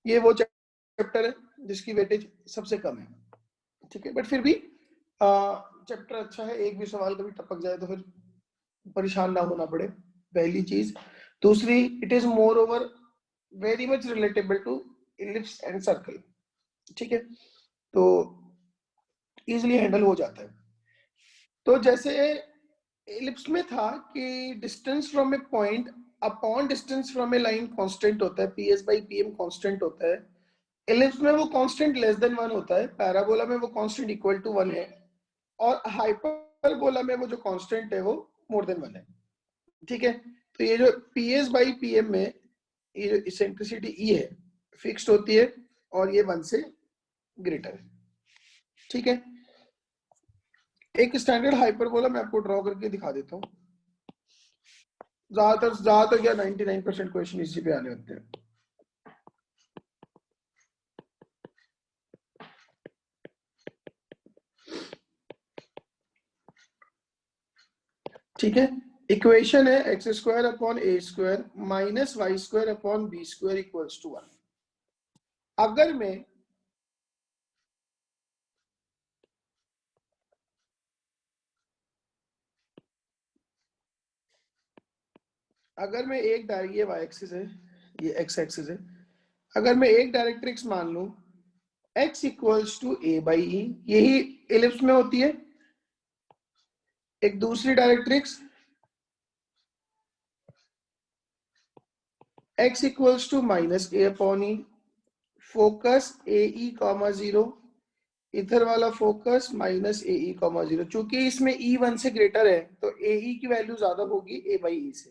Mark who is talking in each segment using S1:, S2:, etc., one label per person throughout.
S1: ये वो चैप्टर है जिसकी वेटेज सबसे कम है, ठीक है। बट फिर भी चैप्टर अच्छा है, एक भी सवाल कभी टपक जाए तो फिर परेशान ना होना पड़े, पहली चीज। दूसरी, it is more over very much relatable to ellipse and circle, ठीक है, तो इजिली हैंडल हो जाता है। तो जैसे इलिप्स में था कि distance from A point upon distance from A line constant होता है, पीएस बाई पीएम कांस्टेंट होता है। इलिप्स में वो कांस्टेंट लेस देन 1 होता है, पैराबोला में वो कांस्टेंट इक्वल टू 1 है, और हाइपरबोला में वो जो कांस्टेंट है वो मोर देन 1 है, ठीक है। तो ये जो पीएस बाई पीएम में ये जो इसेंट्रिसिटी ई है फिक्स्ड होती है और ये 1 से ग्रेटर है, ठीक है। एक स्टैंडर्ड हाइपरबोला मैं आपको ड्रॉ करके दिखा देता हूँ। ज्यादातर क्या 99% क्वेश्चन इसी पे आने होते हैं। ठीक है, इक्वेशन है x square upon a square minus y square upon b square equals to 1। अगर मैं एक ये वाई एक्सिस है, ये एक्स एक्सिस है, अगर मैं एक डायरेक्ट्रिक्स मान लूं x equals to a by e, यही इलिप्स में होती है। एक दूसरी directrix x equals to minus a upon e, focus a e comma 0, इधर वाला focus minus a e comma 0। चूंकि इसमें ई 1 से ग्रेटर है तो ए ई की वैल्यू ज्यादा होगी ए बाई ई से,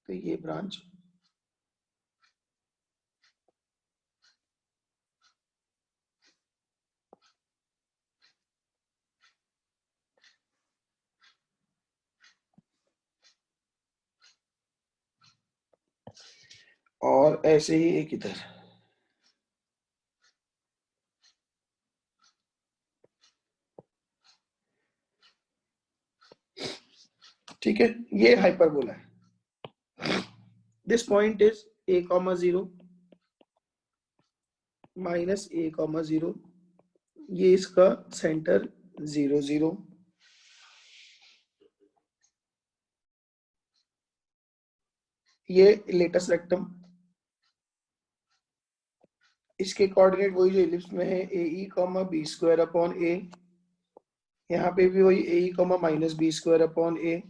S1: तो ये ब्रांच और ऐसे ही एक इधर, ठीक है। ये हाइपरबोला है। This point is a comma 0 minus A comma 0, ये इसका सेंटर 0 0, ये लेटस रेक्टम, इसके कोऑर्डिनेट वही जो इलिप्स में है, a e comma b square upon a, यहाँ पे भी वही a e comma minus b square upon a,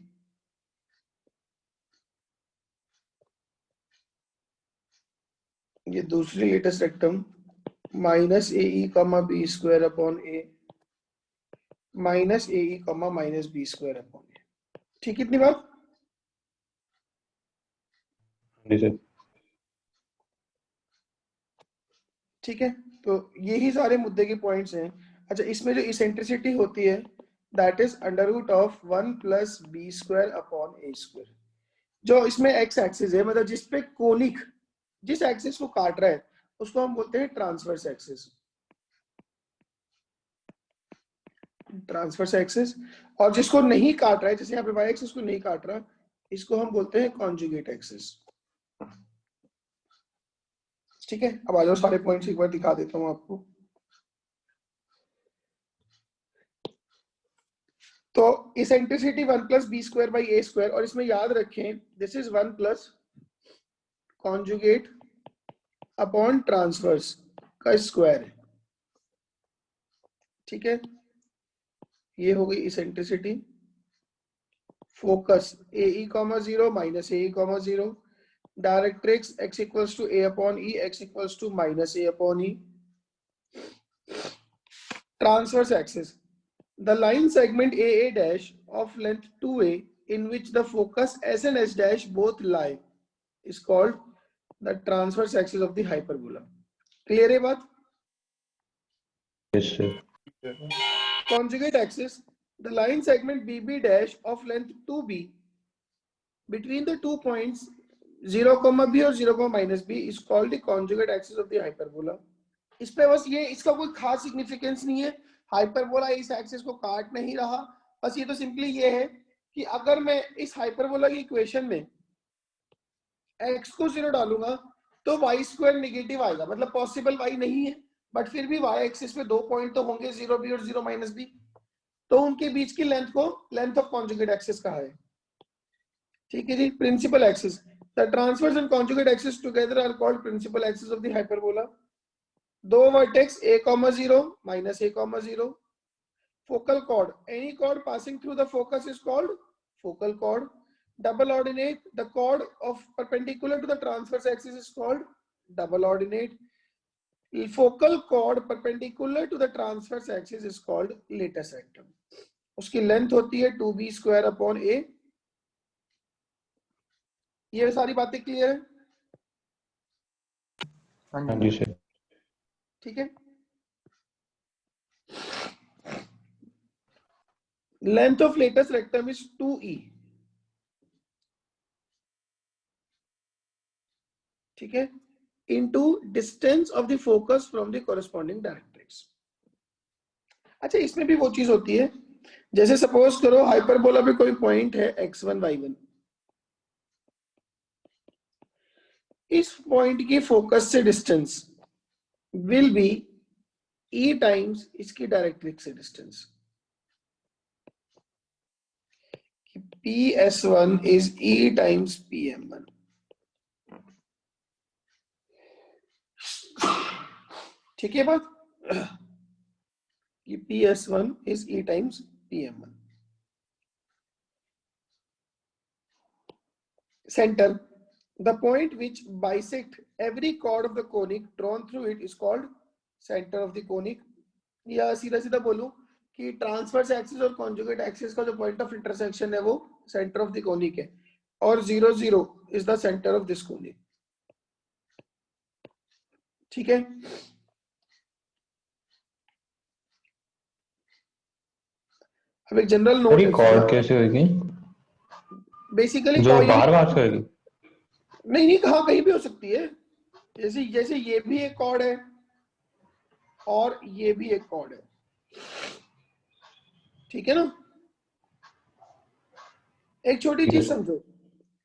S1: ये दूसरी latus rectum minus a e comma b square upon a minus a e comma minus b square upon a, ठीक, इतनी बात। ठीक है, तो यही सारे मुद्दे के पॉइंट्स हैं। अच्छा, इसमें जो इसेंट्रिसिटी होती है that is under root of 1 plus b square upon a square. जो इसमें एक्स एक्सिस है, मतलब जिसपे कोनिक जिस एक्सिस को काट रहा है उसको हम बोलते हैं ट्रांसवर्स एक्सिस, ट्रांसवर्स एक्सिस। और जिसको नहीं काट रहा है, जैसे यहाँ पे वाई एक्सिस को नहीं काट रहा, इसको हम बोलते हैं कॉन्जुगेट एक्सिस, ठीक है। अब आ जाओ सारे पॉइंट्स एक बार दिखा देता हूँ आपको। तो eccentricity 1 plus b square by a square, और इसमें याद रखें this is 1 plus conjugate upon transverse का स्क्वायर है, ठीक है। ये हो गई eccentricity. Focus a e comma 0 minus a e comma 0, directrix x equals to a upon e, x equals to minus a upon e, transverse axis, the line segment AA dash of length 2a in which the focus S and S dash both lie is called the transverse axis of the hyperbola. Clear है बात?
S2: Yes, sir.
S1: Conjugate axis, the line segment BB dash of length 2b between the 2 points 0, b और 0, minus b is called the conjugate axis of the hyperbola. इस पे बस ये, इसका कोई खास सिग्निफिकेंस नहीं है, हाइपरबोला इस एक्सिस को काट नहीं रहा, बस ये तो सिंपली ये है कि अगर मैं इस हाइपरबोला की इक्वेशन में x को 0 डालूंगा तो वाई स्क्वायर निगेटिव आएगा, मतलब पॉसिबल वाई नहीं है, बट फिर भी वाई एक्सिस पे 2 पॉइंट तो होंगे, 0b और 0 माइनस बी, तो उनके बीच की लेंथ को लेंथ ऑफ कॉन्जुगेट एक्सिस कहा है। ठीक है जी, principal axis, the transverse and conjugate axis together are called principal axis of the hyperbola. दो vertex a, 0 minus a, 0, focal chord, any chord passing through the focus is called focal chord. Double ordinate, the chord of perpendicular to the transverse axis is called double ordinate. Focal chord perpendicular to the transverse axis is called latus rectum. उसकी length होती है 2b square upon a। ये सारी बातें clear है?
S2: हाँ जी sir.
S1: ठीक है, length of latus rectum is 2e। ठीक है, into distance of the focus from the corresponding directrix। अच्छा, इसमें भी वो चीज होती है, जैसे सपोज करो हाइपरबोला पे कोई पॉइंट है x1 y1, इस पॉइंट की फोकस से distance will be e times इसकी डायरेक्ट्रिक्स से distance. PS1 is E times PM1। ठीक है बात, कि PS1 is E times PM1। Center, the point which bisect every chord of the conic drawn through it is called center of the conic। या सीधा सीधा बोलूं कि ट्रांसवर्स एक्सिस और कॉन्जुगेट एक्सिस का जो पॉइंट ऑफ इंटरसेक्शन है वो सेंटर ऑफ द कोनिक है, और 0 0 is the centre of this conic. ठीक है, अब एक जनरल नोट है,
S2: कॉर्ड कैसे होगी?
S1: बेसिकली
S2: जो बाहर बाहर से होगी?
S1: नहीं नहीं, कहाँ कहीं भी हो सकती है, जैसे जैसे ये भी एक कॉर्ड है और ये भी एक कॉर्ड है, ठीक है ना। एक छोटी चीज समझो,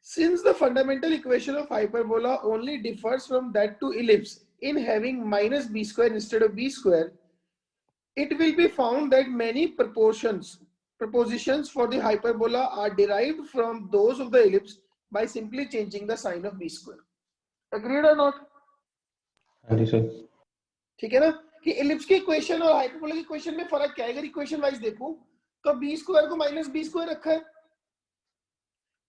S1: since the fundamental equation of hyperbola only differs from that to ellipse in having minus b square instead of b square, it will be found that many propositions for the hyperbola are derived from those of the ellipse by simply changing the sign of b square। Agreed or not?
S2: हाँ जी sir.
S1: ठीक है ना, कि ellipse की equation और hyperbola की equation में फर्क क्या है? अगर इक्वेशन वाइज देखूं तो बी स्क्वायर को माइनस बी स्क्वायर रखा है,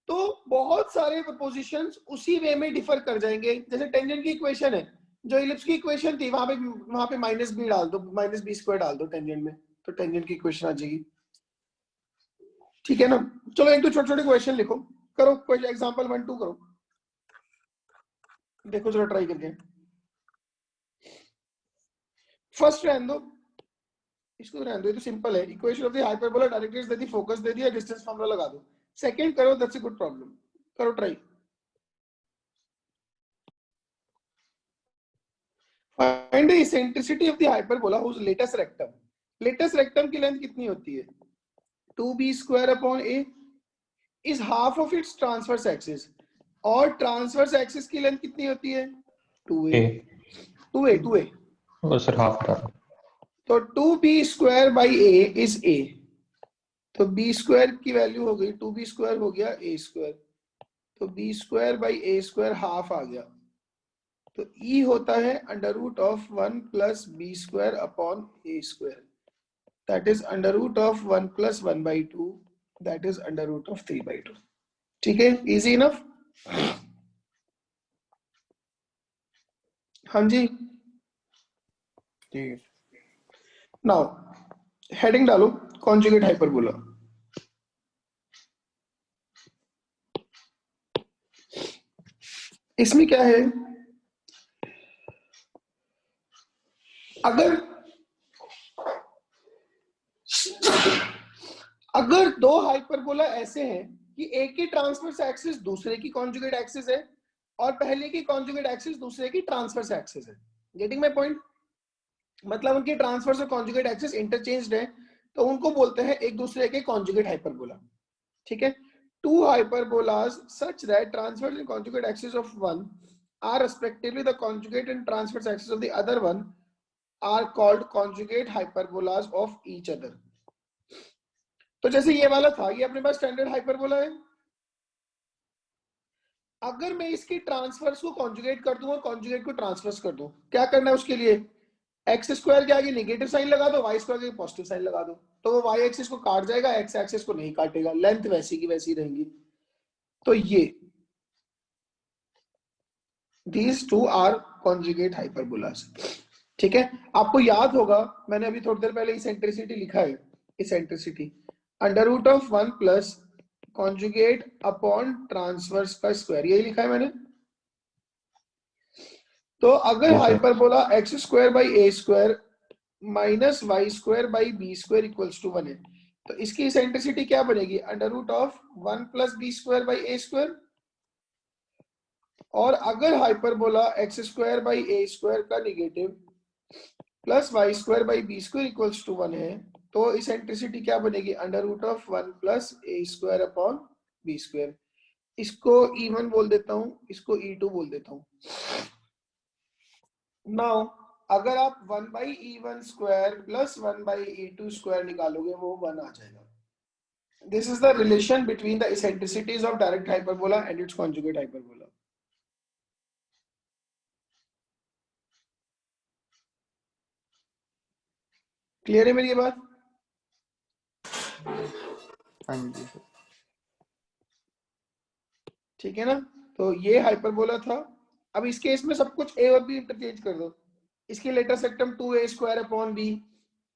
S1: तो बहुत सारे प्रपोजिशंस उसी वे में डिफर कर जाएंगे। जैसे टेंजेंट की इक्वेशन है, जो इलिप्स की इक्वेशन थी वहां पे माइनस बी डाल दो, माइनस बी स्क्वायर डाल दो टेंजेंट में, तो टेंजेंट की इक्वेशन आ जाएगी। ठीक है ना, चलो एक दो छोटे छोटे क्वेश्चन लिखो, करो क्वेश्चन एग्जांपल 1 2 करो, देखो जरा ट्राई करके। फर्स्ट रहने दो, इसको रहने दो, ये तो सिंपल है। Equation of the hyperbola directrix दे दी, फोकस दे दिया, डिस्टेंस फार्मूला लगा दो। सेकंड करो, दैट्स अ गुड प्रॉब्लम, करो try. Find the eccentricity of the hyperbola whose latus rectum. Latus rectum की लेंथ कितनी होती है? 2b square upon a is half of its transverse axis, और ट्रांसवर्स एक्सिस की लेंथ कितनी होती है? 2a। 2a
S2: और सर हाफ था,
S1: तो 2b square by a is a, तो b स्क्वायर की वैल्यू हो गई 2b स्क्वायर हो गया a स्क्वायर, तो b square by a square half आ गया, तो e होता है under root of 1 plus b square upon a square, that is under root of 1 plus 1/2, that is under root of 3/2। ठीक है, इजी इनफ। हाँ जी, ठीक है। नाउ हेडिंग डालो, कॉन्जुगेट हाइपरबोला। इसमें क्या है, अगर दो हाइपरबोला ऐसे हैं कि एक की ट्रांसवर्स एक्सिस दूसरे की कॉन्जुगेट एक्सिस है, और पहले की कॉन्जुगेट एक्सिस दूसरे की ट्रांसवर्स एक्सिस है, गेटिंग माय पॉइंट? मतलब उनकी ट्रांसवर्स और कॉन्जुगेट एक्सिस इंटरचेंज्ड है, तो उनको बोलते हैं एक दूसरे के कॉन्जुगेट हाइपरबोला। ठीक है, two hyperbolas such that transverse and conjugate axis of one are respectively the conjugate and transverse axis of the other one are called conjugate hyperbolas of each other. तो जैसे ये वाला था, ये अपने पास स्टैंडर्ड हाइपरबोला है. अगर मैं इसकी ट्रांसवर्स को कॉन्जुगेट कर दूं और कॉन्जुगेट को ट्रांसवर्स कर दूं, क्या करना है उसके लिए? एक्स स्क्वायर के आगे नेगेटिव साइन लगा दो, वाई स्क्वायर के आगे पॉजिटिव साइन लगा दो, तो वो वाई एक्सिस को काट जाएगा, एक्स एक्सिस को नहीं काटेगा, लेंथ वैसी की वैसी रहेंगी. तो ये these two are conjugate hyperbolas. ठीक है, आपको याद होगा मैंने अभी थोड़ी देर पहले इसेंट्रिसिटी लिखा है. Eccentricity under root of 1 plus conjugate upon transverse का स्क्वायर, यही लिखा है मैंने. तो अगर hyperbola x square by a square minus y square by b square equals to 1 है, तो इसकी इसेंट्रिसिटी क्या बनेगी? Under root of 1 plus b square by a square. और अगर hyperbola x square by a square का negative plus y square by b square equals to 1 है, तो इसेंट्रिसिटी क्या बनेगी? Under root of 1 plus a square upon b square. इसको E1 बोल देता हूं, इसको E2 बोल देता हूं. नाउ अगर आप 1 by E1 square plus 1 by E2 square निकालोगे, वो 1 आ जाएगा. This is the relation between the eccentricities of direct hyperbola and its conjugate hyperbola. Clear है मेरी ये बात?
S3: हाँ जी.
S1: ठीक है ना? तो ये हाइपरबोला था. अब इस केस में सब कुछ ए और बी इंटरचेंज कर दो. इसकी latus rectum 2a square upon b,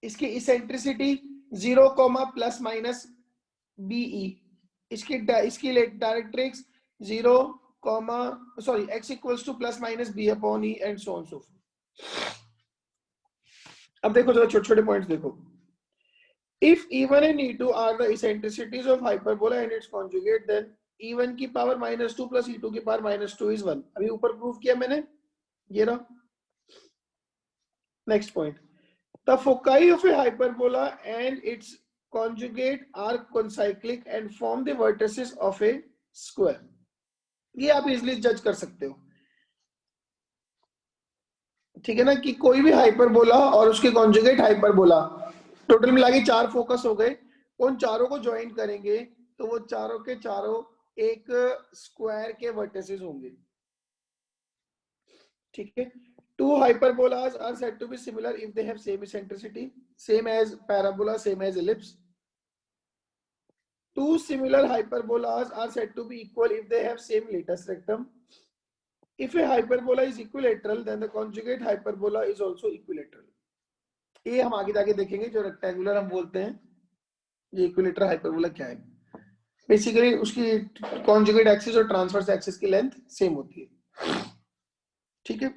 S1: इसकी इसेंट्रिसिटी 0 प्लस माइनस बीई, इसकी directrix 0 sorry x equals to plus minus b upon e and so on so forth. अब देखो जरा छोटे छोटे पॉइंट्स देखो. If E1 and E2 are the eccentricities of hyperbola and its conjugate, then E1 की power -2 plus E2 की power -2 is 1. अभी ऊपर प्रूव किया मैंने, ये रहा. Next point, the foci of a hyperbola and its conjugate are concyclic and form the vertices of a square. ये आप इजिली जज कर सकते हो. ठीक है ना, कि कोई भी हाइपरबोला और उसके कॉन्जुगेट हाइपरबोला, टोटल मिला के 4 फोकस हो गए. उन चारों को ज्वाइन करेंगे तो वो चारों के चारों एक स्क्वायर के वर्टिसेस होंगे. ठीक है. Two hyperbolas are said to be similar if they have same eccentricity, same as parabola, same as ellipse. Two similar hyperbolas are said to be equal if they have same latus rectum. If a hyperbola is equilateral, then the conjugate hyperbola is also equilateral. ये हम आगे जाके देखेंगे. जो rectangular हम बोलते हैं, ये इक्विलेटरल हाइपरबोला क्या है. बेसिकली उसकी कॉन्जुगेट एक्सिस और ट्रांसवर्स एक्सिस की लेंथ सेम होती है. ठीक है.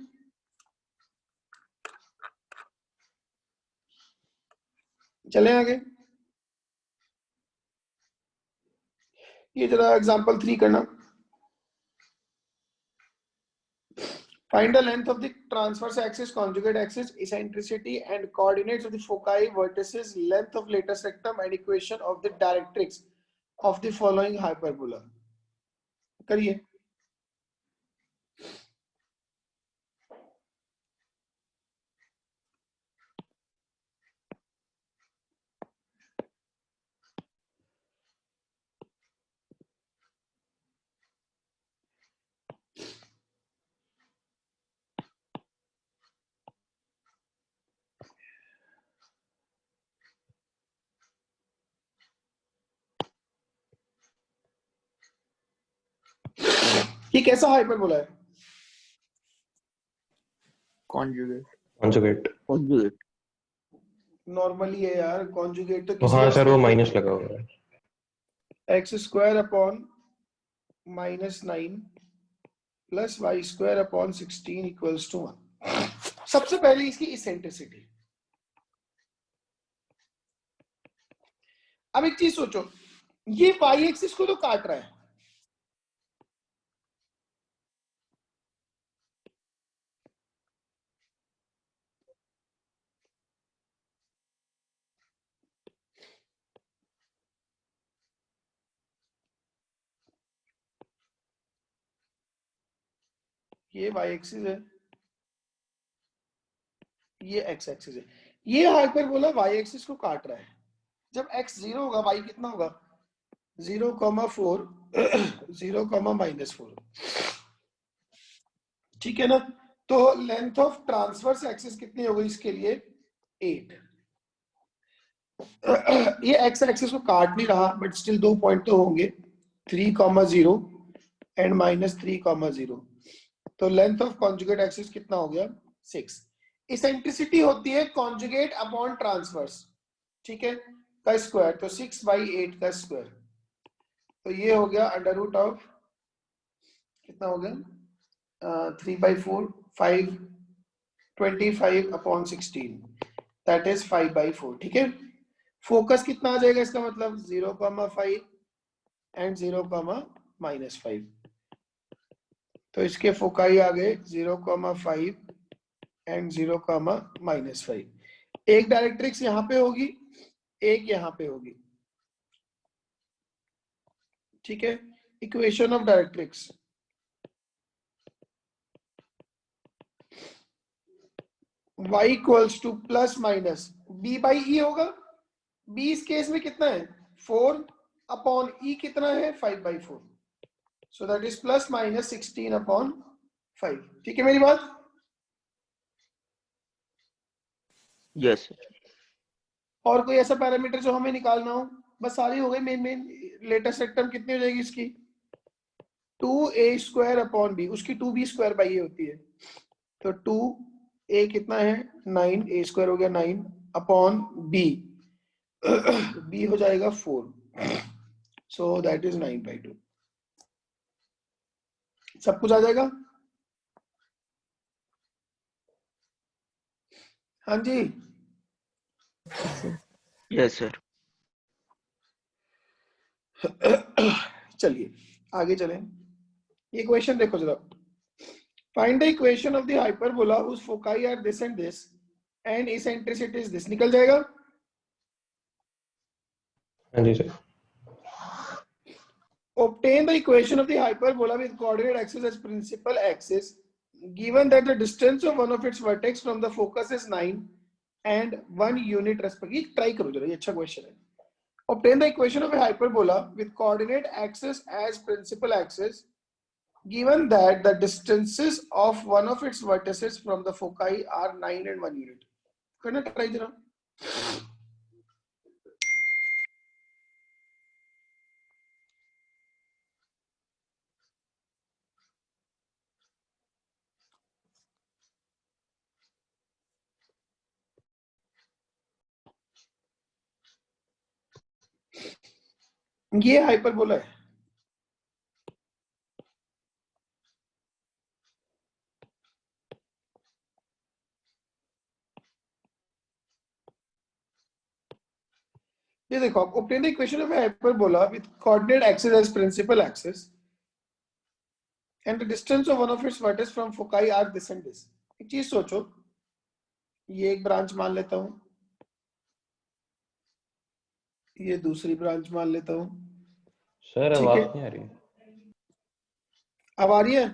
S1: चलें आगे. ये जरा एग्जांपल 3 करना. Find the length of the transverse axis, conjugate axis, eccentricity and coordinates of the foci, vertices, length of latus rectum and equation of the directrix of the following hyperbola. करिए. ये कैसा हाइपरबोला है?
S3: Conjugate
S1: normally है यार. Conjugate तो किसी
S2: हाँ
S1: x
S2: sir, वो
S1: पे
S2: माइनस लगा हुआ है.
S1: X square upon -9 plus y square upon 16 equals to 1. सबसे पहले इसकी इसेंट्रिसिटी. अब एक चीज सोचो, ये वाई एक्सिस को तो काट रहा है. ये y एक्सिस है, ये x एक्सिस है। ये हाइपरबोला y एक्सिस को काट रहा है। जब x 0 होगा y कितना होगा 0,4 0,-4, ठीक है ना। तो लेंथ ऑफ ट्रांसवर्स एक्सिस कितनी होगी इसके लिए 8। ये x एक्सिस को काट नहीं रहा बट स्टिल 2 पॉइंट तो होंगे 3,0 एंड -3,0। तो लेंथ ऑफ कॉन्जुगेट एक्सिस कितना हो गया 6। इसेंट्रिसिटी होती है कॉन्जुगेट अपॉन ट्रांसवर्स, ठीक है, का स्क्वायर। तो 6/8 का स्क्वायर, तो ये हो गया अंडर रूट ऑफ कितना हो गया 3/4 5 25/16 दैट इज 5/4, ठीक है। फोकस कितना आ जाएगा इसका मतलब 0,5 एंड 0,-5। तो इसके फोकाई आ गए 0,5 एंड 0,-5। एक डायरेक्ट्रिक्स यहाँ पे होगी, एक यहाँ पे होगी, ठीक है। Equation of directrix y equals to plus minus b/e होगा। b इस केस में कितना है 4 अपॉन e कितना है 5/4, so that is plus minus 16/5, ठीक है मेरी बात।
S3: Yes sir.
S1: और कोई ऐसा पैरामीटर जो हमें निकालना हो, बस सारी हो गई। मेन लेटेस्ट टर्म कितनी हो जाएगी इसकी 2a² अपॉन b, उसकी 2b² होती है। तो 2a कितना है 9, a² हो गया 9 अपॉन b, b हो जाएगा 4, सो दैट इज 9/2। सब कुछ आ जाएगा। हाँ जी
S3: यस सर।
S1: चलिए आगे चलें। ये क्वेश्चन देखो जरा। Find the equation of the hyperbola whose foci are this and this and eccentricity is this। निकल जाएगा।
S2: हाँ जी sir.
S1: Obtain the equation of the hyperbola with coordinate axis as principal axis given that the distance of one of its vertex from the focus is 9 and 1 unit respectively। Try करो जरा, ये अच्छा question है। Obtain the equation of a hyperbola with coordinate axis as principal axis given that the distances of one of its vertices from the foci are 9 and 1 unit। करना try जरा। ये hyperbola है। ये देखो, obtain the equation of a hyperbola with coordinate axis as principal axis and the distance of one of its vertices from foci are this and this। एक चीज सोचो, ये एक ब्रांच मान लेता हूं, ये दूसरी ब्रांच मान लेता हूं,
S2: सर
S1: ठीक है।
S2: आवाज नहीं आ रही।
S1: अब आ रही है।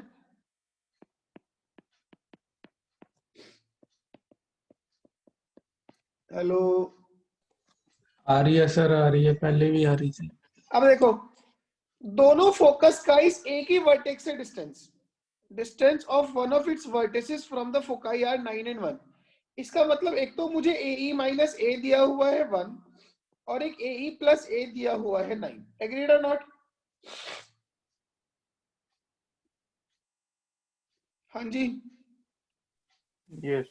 S1: हेलो,
S4: आ रही है सर, आ रही है, पहले भी आ रही थी।
S1: अब देखो, दोनों फोकस का इस एक ही वर्टेक्स से distance of one of its vertices from the foci are 9 and 1। इसका मतलब एक तो मुझे AE माइनस A दिया हुआ है 1 और एक AE प्लस A दिया हुआ है 9। एग्रीड और नॉट? हाँ जी।
S3: यस।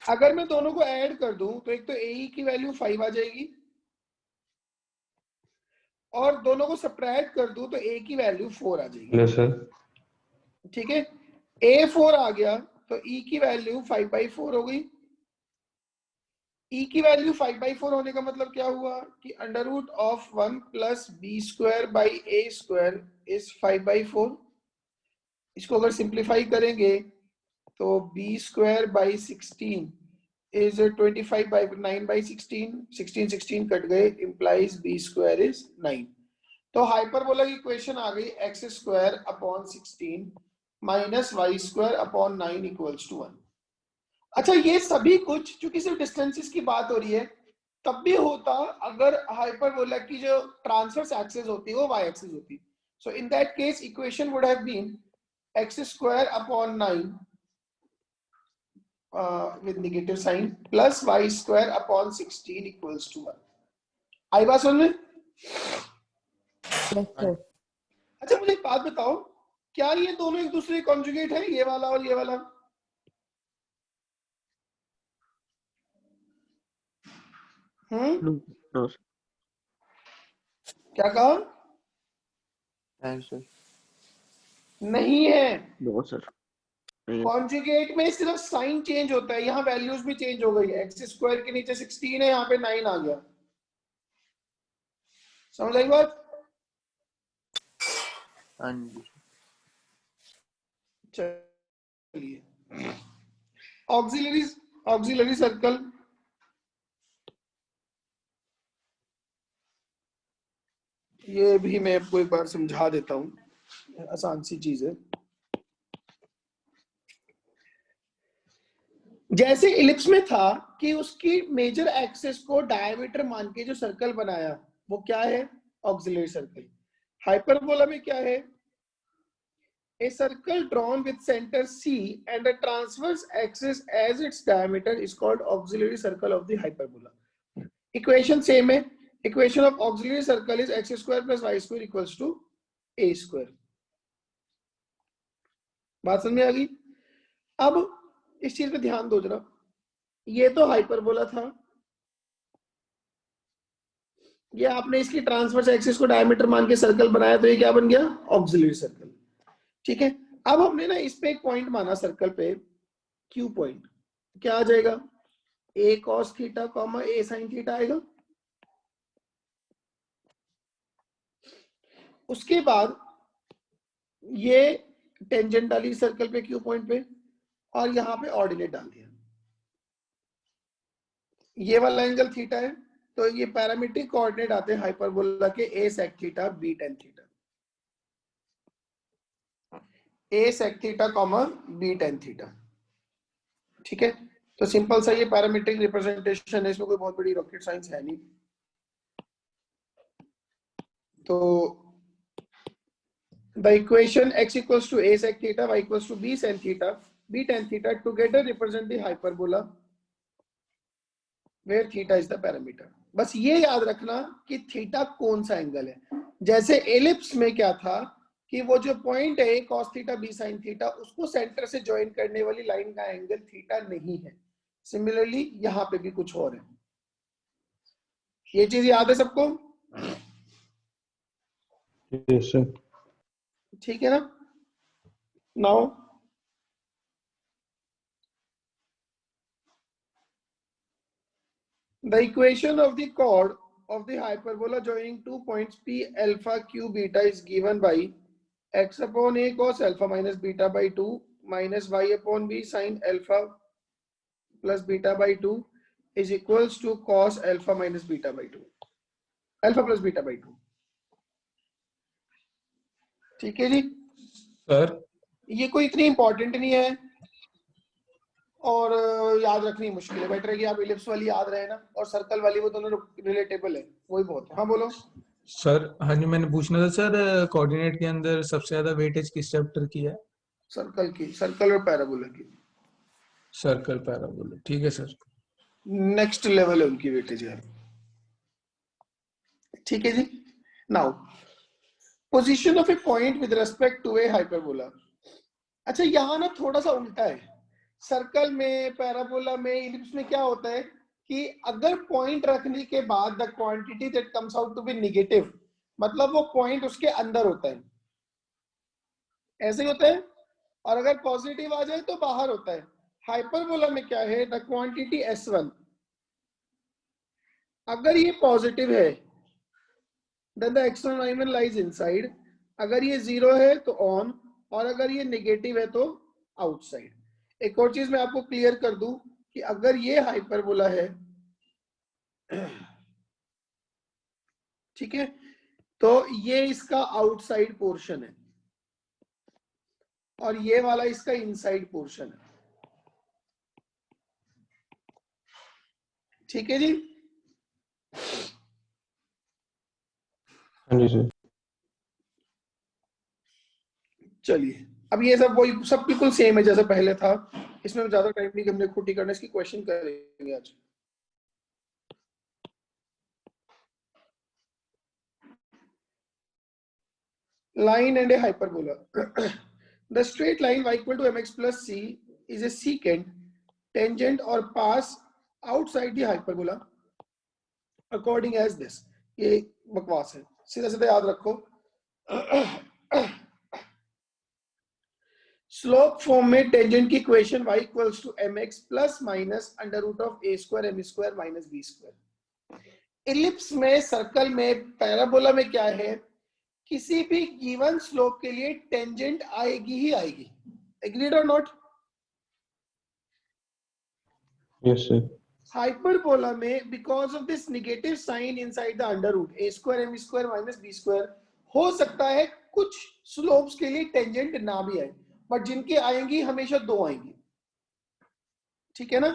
S1: अगर मैं दोनों को ऐड कर दूं तो एक तो AE की वैल्यू 5 आ जाएगी और दोनों को सब्ट्रैक्ट कर दूं तो A की वैल्यू 4 आ जाएगी।
S2: Hello sir.
S1: ठीक है, A4 आ गया तो E की वैल्यू 5/4 हो गई। E की वैल्यू 5/4 होने का मतलब क्या हुआ कि under root of 1 plus b² / a² is 5/4। इसको अगर सिंप्लीफाई करेंगे तो b² / 16 इज 25/9/16। 16 कट गए, इंप्लाइज b² इज 9। तो हाइपरबोला की इक्वेशन आ गई x² upon 16 minus y square upon 9 equals to 1। अच्छा, ये सभी कुछ चूंकि सिर्फ डिस्टेंसेस की बात हो रही है, तब भी होता अगर हाइपरबोला की जो ट्रांसवर्स एक्सिस होती है वो वाई एक्सिस होती। So in that case equation would have been x square upon 9 with negative sign plus y square upon 16 equals to 1। आई बात समझ में? अच्छा, मुझे एक बात बताओ, क्या ये दोनों एक दूसरे कॉन्जुगेट है, ये वाला और ये वाला?
S3: No, no, sir.
S1: क्या कहा?
S5: आंसर
S1: नहीं है।
S3: No, sir. नहीं है।
S1: कॉन्जुगेट में सिर्फ साइन चेंज होता है, यहाँ वैल्यूज भी चेंज हो गई है। एक्स स्क्वायर के नीचे 16 है, यहाँ पे 9 आ गया। समझ आई बात?
S5: हाँ जी
S1: चलिए, ऑक्सिलरी सर्कल, ये भी मैं आपको एक बार समझा देता हूं, आसान सी चीज है। जैसे इलिप्स में था कि उसकी मेजर एक्सिस को डायमीटर मान के जो सर्कल बनाया वो क्या है? Auxiliary circle. हाइपरबोला में क्या है? A circle drawn with center C and a transverse axis as its diameter is called auxiliary circle of the hyperbola. Equation same है. Equation of auxiliary circle is x square plus y square equals to a square. बात समझ में आ गई? अब इस चीज पे ध्यान दो जरा। ये तो हाइपरबोला था, ये आपने इसकी ट्रांसवर्स एक्सिस को डायमीटर मान के सर्कल बनाया, तो ये क्या बन गया? Auxiliary circle. ठीक है, अब हमने ना इस पे एक पॉइंट माना सर्कल पे, क्यू पॉइंट। क्या आ जाएगा? ए कॉस थीटा कॉमा ए साइन थीटा आएगा। उसके बाद ये टेंजेंट डाली सर्कल पे क्यू पॉइंट पे, और यहां पे ऑर्डिनेट डाल दिया। ये वाला एंगल थीटा है, तो ये पैरामीट्रिक कोऑर्डिनेट आते हैं हाइपरबोला के a sec theta b tan theta. A sec theta comma b tan theta. ठीक है, तो सिंपल सा ये पैरामीट्रिक रिप्रेजेंटेशन है, इसमें कोई बहुत बड़ी रॉकेट साइंस है नहीं। तो the equation x equals to a sec theta, y equals to b sin theta, b tan theta together represent the hyperbola where theta is the parameter। बस ये याद रखना कि थीटा कौन सा एंगल है। जैसे एलिप्स में क्या था कि वो जो पॉइंट है cos theta b sin theta, उसको सेंटर से ज्वाइन करने वाली लाइन का एंगल थीटा नहीं है। सिमिलरली यहां पे भी कुछ और है। ये चीज याद है सबको?
S2: Yes, sir.
S1: ठीक है ना? Now the equation of the chord of the hyperbola joining 2 points p alpha q beta is given by x upon a cos alpha minus beta by 2 minus y upon b sin alpha plus beta by 2 is equals to cos alpha minus beta by 2, alpha plus beta by 2। ठीक है जी
S4: sir?
S1: ये कोई इतनी important नहीं है और याद रखनी मुश्किल है। बेटर है कि आप इलिप्स वाली याद रहे ना, और सर्कल वाली वो दोनों रिलेटेबल है, वही बहुत है। हाँ बोलो
S4: सर हाँ जी, मैंने पूछना था सर, कोऑर्डिनेट के अंदर सबसे ज्यादा वेटेज किस चैप्टर की है?
S1: सर्कल की, सर्कल और पैराबोला की।
S4: सर्कल पैराबोला, ठीक है सर।
S1: नेक्स्ट लेवल है उनकी वेटेज यार। ठीक है जी। Now position of a point with respect to a hyperbola. अच्छा, यहाँ ना थोड़ा सा उल्टा है। सर्कल में, पैराबोला में, इलिप्स में क्या होता है कि अगर पॉइंट रखने के बाद the quantity that comes out to be negative, मतलब वो पॉइंट उसके अंदर होता है, ऐसे ही होता है। और अगर पॉजिटिव आ जाए तो बाहर होता है। हाइपरबोला में क्या है? द क्वांटिटी S1 अगर ये पॉजिटिव है then the x1 y1 lies inside, अगर ये 0 है तो ऑन, और अगर ये नेगेटिव है तो आउटसाइड। एक और चीज मैं आपको क्लियर कर दूं कि अगर ये हाइपरबोला है, ठीक है, तो ये इसका आउटसाइड पोर्शन है। और ये वाला इसका इनसाइड पोर्शन है। ठीक है जी।
S2: हाँ जी सर।
S1: चलिए अब ये सब वही सब बिल्कुल सेम है जैसा पहले था, इसमें ज्यादा टाइम नहीं हमने खोटी करना, इसकी क्वेश्चन करेंगे आज। line and a hyperbola. The straight line y equal to mx plus c is a secant, tangent or pass outside the hyperbola according as this. ये बकवास है, सीधा सीधा याद रखो। स्लोप फॉर्म में टेंजेंट की equation y equals to mx plus minus under root of a square m square minus b square. Ellipse में, सर्कल में, पैराबोला में क्या है, किसी भी गिवन स्लोप के लिए टेंजेंट आएगी ही आएगी। एग्रीड और नॉट?
S2: Yes sir.
S1: हाइपरबोला में because of this negative sign inside the under root a square m square minus b square, हो सकता है कुछ स्लोप्स के लिए टेंजेंट ना भी आए, बट जिनकी आएंगी हमेशा दो आएंगी। ठीक है ना?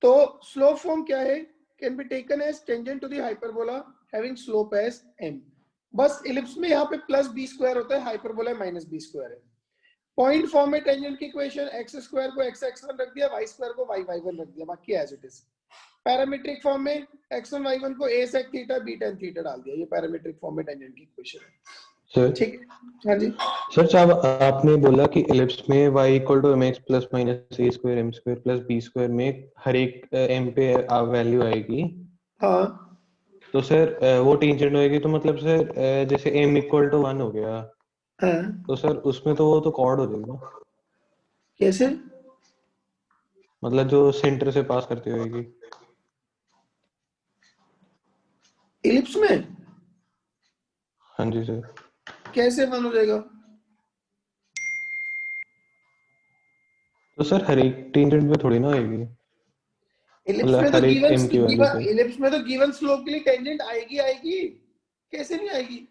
S1: तो स्लोप फॉर्म क्या है? Can be taken as tangent to the hyperbola having slope as m। बस इलिप्स में यहाँ पे प्लस बी स्क्वायर होता है, हाइपरबोला माइनस बी स्क्वायर है। पॉइंट फॉर्म में टेंजेंट की इक्वेशन एक्स स्क्वायर को एक्स एक्स वन रख दिया, वाई स्क्वायर को वाई वाई वन रख दिया, बाकी as it is. Parametric form में एक्स वन वाई वन को a sec theta b tan theta डाल दिया, ये पैरामीट्रिक फॉर्म में टेंजेंट की इक्वेशन है।
S2: सर
S1: ठीक है, हाँ जी
S2: सर साहब, आपने बोला कि इलिप्स में y equal to mx plus minus a square m square plus b square में हर एक m पे वैल्यू आएगी।
S1: हाँ
S2: तो सर वो टेंजेंट होएगी, तो मतलब सर जैसे m इक्वल टू 1 हो गया,
S1: हाँ।
S2: तो सर उसमें तो वो तो कॉर्ड हो जाएगा,
S1: कैसे?
S2: मतलब जो सेंटर से पास करती होएगी
S1: इलिप्स में?
S2: हाँ जी सर।
S1: कैसे वन हो जाएगा?
S2: तो सर हर एक टेंजेंट पे थोड़ी ना आएगी,
S1: इलिप्स में
S2: मतलब
S1: तो
S2: हर एक m की वैल्यू पे।
S1: इलिप्स में तो गिवन स्लोप के लिए टेंजेंट आएगी आएगी, कैसे नहीं आएगी?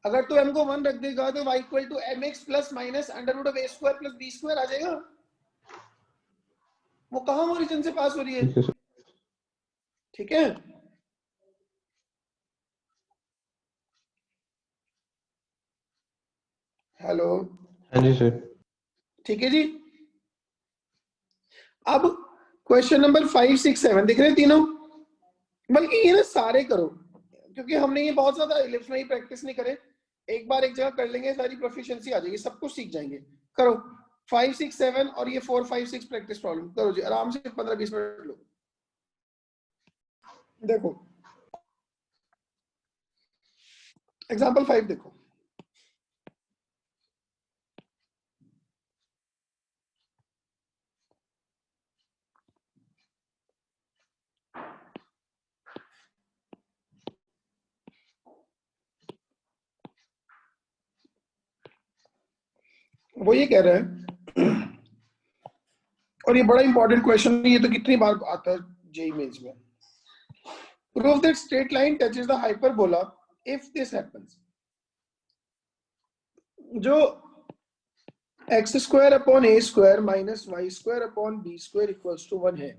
S1: अगर तो m को 1 रख देगा तो y equal to mx plus minus under root of a square plus b square आ जाएगा। वो कहां ओरिजिन से पास हो रही है?
S2: ठीक है सर।
S1: ठीक है, हेलो,
S2: हाँ जी सर।
S1: ठीक है जी। अब क्वेश्चन नंबर 5, 6, 7 दिख रहे हैं तीनों, बल्कि ये ना सारे करो, क्योंकि हमने ये बहुत ज्यादा इलिप्स में ही प्रैक्टिस नहीं करे, एक बार एक जगह कर लेंगे सारी प्रोफिशिएंसी आ जाएगी, सब कुछ सीख जाएंगे। करो 5, 6, 7 और ये 4, 5, 6 प्रैक्टिस प्रॉब्लम करो जी, आराम से 15-20 मिनट लो। देखो एग्जांपल 5 देखो, वो ये कह रहा है, और ये बड़ा इंपॉर्टेंट क्वेश्चन है, ये तो कितनी बार आता है जेईई मेंस में। Prove that straight line touches the hyperbola if this happens. जो x square upon a square minus y square upon b square equals to 1 है,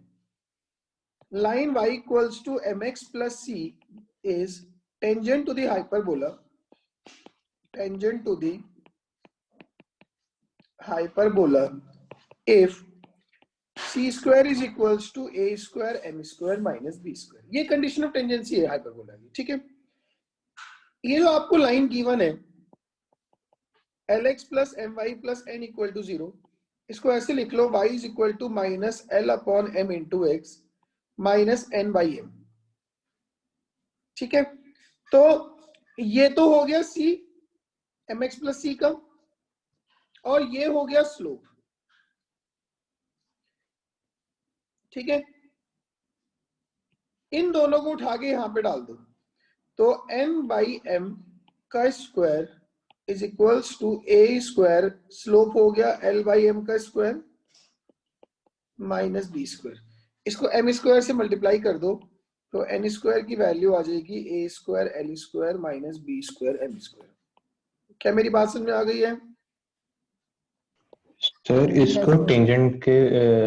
S1: line y equals to mx plus c is tangent to the hyperbola, tangent to the hyperbola if c square is equals to a square m square minus b square. ये condition of tangency है hyperbola की। ठीक है, ये जो आपको line given है lx plus my plus n equal to 0, इसको ऐसे लिख लो y is equal to minus l upon m into x minus n by m। ठीक है, तो ये तो हो गया c mx प्लस c का, और ये हो गया स्लोप। ठीक है, इन दोनों को उठा के यहां पे डाल दो, तो n बाई m का square is equals to a square, slope हो गया l बाई m का स्क्वायर माइनस b स्क्वायर। इसको m स्क्वायर से मल्टीप्लाई कर दो, तो n स्क्वायर की वैल्यू आ जाएगी a square l square minus b square m square. क्या मेरी बात समझ में आ गई है?
S2: सर इसको टेंजेंट के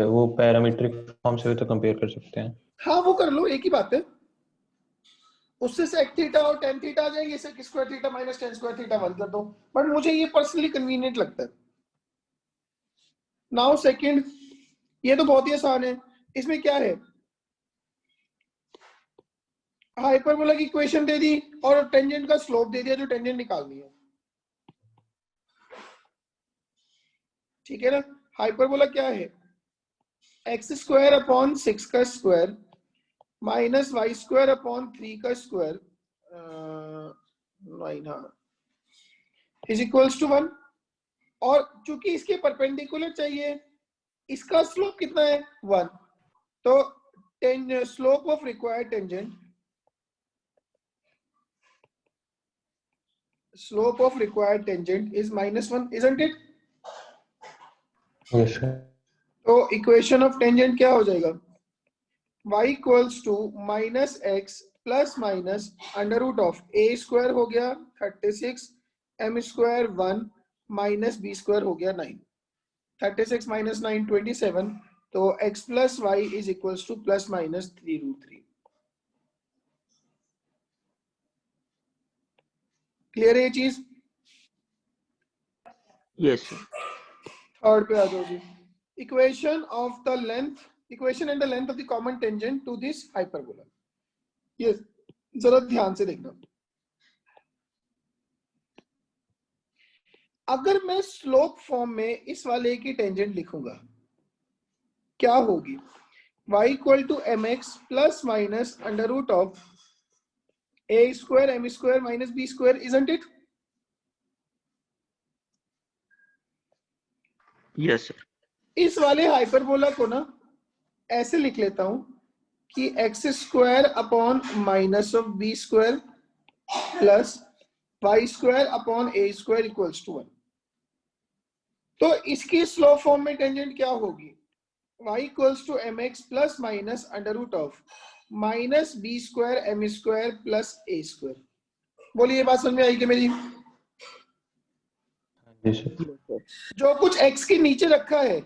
S2: वो पैरामीट्रिक फॉर्म से तो कंपेयर कर सकते हैं।
S1: हाँ वो कर लो, एक ही बात है। उससे सेक थीटा और टेन थीटा आ जाएंगे, sec square theta minus tan square theta 1 कर दो, बट मुझे ये पर्सनली कन्वीनियंट लगता है। नाउ सेकंड, ये तो बहुत ही आसान है। इसमें क्या है, हाइपरबोला की इक्वेशन दे दी और टेंजेंट का स्लोप दे दिया जो टेंजेंट निकालनी है, ठीक है ना। हाइपरबोला क्या है, एक्स स्क्वायर अपॉन 6 का square minus y square upon 3 का स्क्वायर 9 इज इक्वल्स टू 1। और चूंकि इसके परपेंडिकुलर चाहिए, इसका स्लोप कितना है 1, तो slope of required tangent, slope of required tangent is -1, isn't it?
S2: Yes sir.
S1: तो इक्वेशन ऑफ टेंजेंट क्या हो जाएगा, y equals to minus x plus minus under root of a square हो गया 36 m square 1 minus b square हो गया 9, 36 minus 9 27, तो x plus y is equals to plus minus 3√3। Clear है ये चीज?
S3: Yes, sir.
S1: थर्ड पे आ जाओ जी। Equation of the length, equation and the length of the common tangent to this hyperbola. ये जरा ध्यान से देखना। अगर मैं स्लोप फॉर्म में इस वाले की टेंजेंट लिखूंगा, क्या होगी, y equal to m x plus minus under root of a square m square minus b square, isn't it?
S3: Yes, sir.
S1: इस वाले हाइपरबोला को ना ऐसे लिख लेता हूं कि x square upon minus of b square plus y square upon a square equals to 1। तो इसकी स्लोप फॉर्म में टेंजेंट क्या होगी, y equals to m x plus minus under root of minus b square m square plus a square. बोलिए बात समझ में आई कि मेरी?
S3: Yes, sir.
S1: जो कुछ x के नीचे रखा है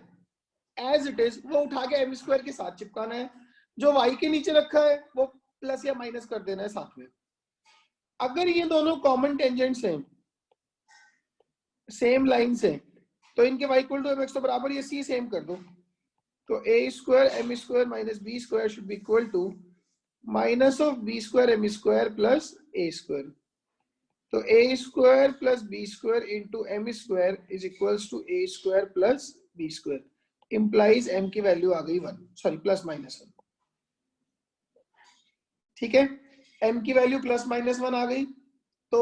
S1: एज इट इज वो उठा के एम स्क्वायर के साथ चिपकाना है, जो y के नीचे रखा है वो प्लस या माइनस कर देना है साथ में। अगर ये दोनों कॉमन टेंजेंट्स हैं, सेम लाइन से, तो इनके y equal to m x तो बराबर ये c सेम कर दो, तो a square m square minus b square should be equal to minus of b square m square plus a square. तो a square plus b square into m square is equals to a square plus b square, implies m की value आ गई 1, sorry plus minus 1। ठीक है, m की value plus minus 1 आ गई, तो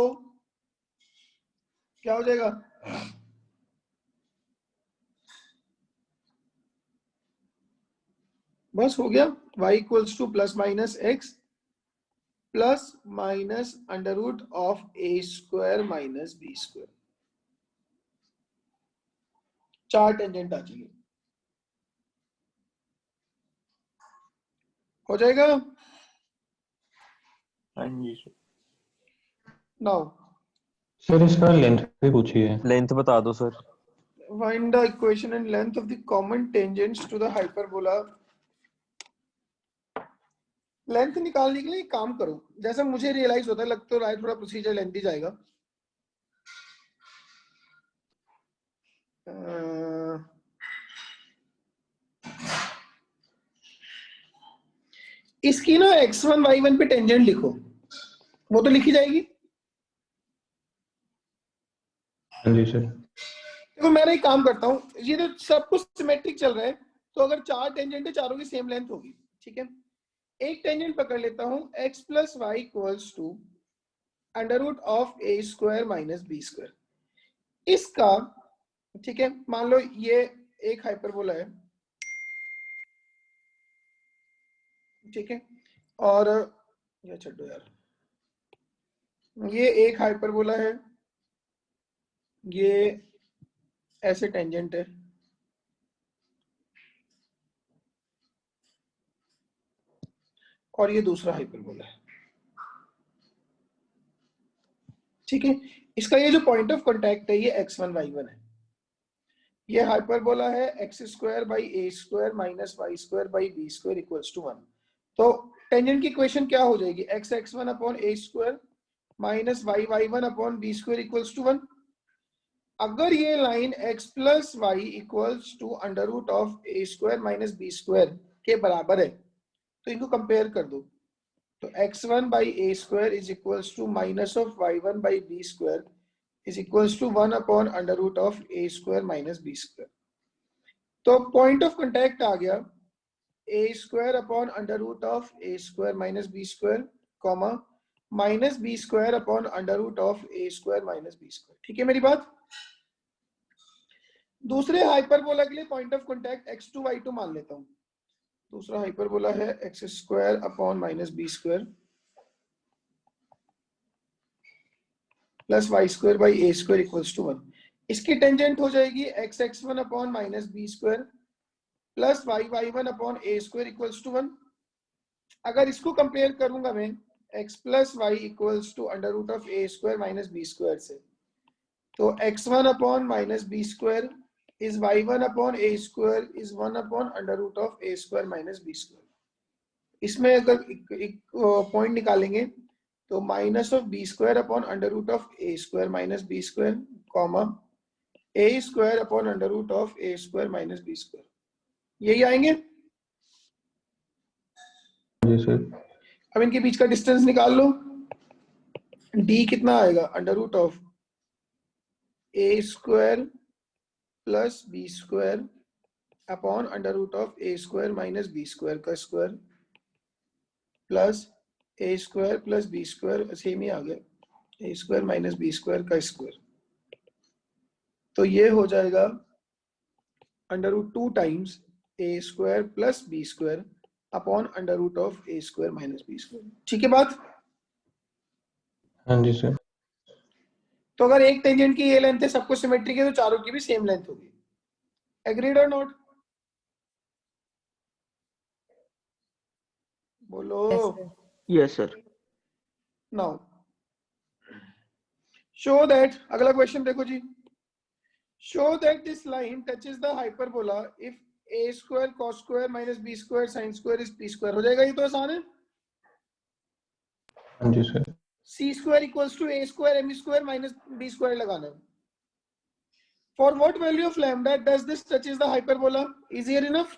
S1: क्या हो जाएगा, बस हो गया, y equals to plus minus x plus minus under root of a square minus b square. 4 tangent आ जाएंगे, हो जाएगा।
S5: हाँ जी सर।
S1: नाउ
S2: सर इसका लेंथ भी पूछिए।
S5: लेंथ बता दो sir.
S1: find the equation and length of the common tangents to the hyperbola। Length निकालने के लिए एक काम करो, जैसा मुझे रियलाइज होता है, लगता तो रहा है थोड़ा प्रोसीजर लेंथी जाएगा। इसकी ना x1 y1 पे टेंजेंट लिखो, वो तो लिखी जाएगी।
S2: हाँ जी सर।
S1: देखो मैं एक काम करता हूँ, ये तो सब कुछ सिमेट्रिक चल रहा है, तो अगर 4 टेंजेंट है, चारों की सेम लेंथ होगी, ठीक है। एक टेंजेंट पकड़ लेता हूँ, x plus y equals to under root of a square minus b square. इसका, ठीक है, मान लो ये एक हाइपरबोला है, ठीक है, और ये छोड़ो यार, ये एक हाइपरबोला है, ये ऐसे टेंजेंट है, और ये दूसरा हाइपरबोला है, ठीक है। इसका ये जो पॉइंट ऑफ कांटेक्ट है ये x1 y1 है। ये हाइपरबोला है x square by a square minus y square by b square equals to 1। तो टेंजेंट की इक्वेशन क्या हो जाएगी, x x one upon a square minus y y one upon b square equals to 1। अगर ये line x plus y equals to under root of a square minus b square के बराबर है तो इनको कंपेयर कर दो। तो x1 by a square is equals to minus of y1 by b square is equals to 1 upon under root of a square minus b square. तो point of contact आ गया a square upon under root of a square minus b square comma minus b square upon under root of a square minus b square. ठीक है मेरी बात। दूसरे hyperbola के लिए point of contact x2 y2 मान लेता हूं। दूसरा हाइपरबोला है x square upon minus b square plus y square by a square equals to 1। इसकी टेंजेंट हो जाएगी x x one upon minus b square plus y y one upon a square equals to 1। अगर इसको compare करूंगा मैं x plus y equals to under root of a square minus b square से, तो x1 upon minus b square is y1 upon a square is 1 upon under root of a square minus b square। इसमें अगर एक point निकालेंगे तो minus of b square upon under root of a square minus b square comma a square upon under root of a square minus b square, यही आएंगे।
S2: जी sir.
S1: अब इनके बीच का डिस्टेंस निकाल लो, डी कितना आएगा under root of a square plus b square upon under root of a square minus b square का square plus a square plus b square same ही आ गया, a square minus b square का square. तो ये हो जाएगा under root 2 times a square plus b square upon under root of a square minus b square. ठीक है बात।
S2: हाँ जी सर।
S1: तो अगर एक टेंजेंट की ये लेंथ है, सबको सिमेट्रिक है, तो चारों की भी सेम लेंथ होगी। एग्रीड और नॉट? बोलो।
S3: Yes, sir.
S1: Now show that, अगला क्वेश्चन देखो जी, show that this line touches the hyperbola if a square cos square minus b square sine square is p square. हो जाएगा, ये तो आसान है।
S2: हाँ जी sir.
S1: C square equals to a square m square minus b square लगाना है। For what value of lambda does this touches the hyperbola? Easier enough?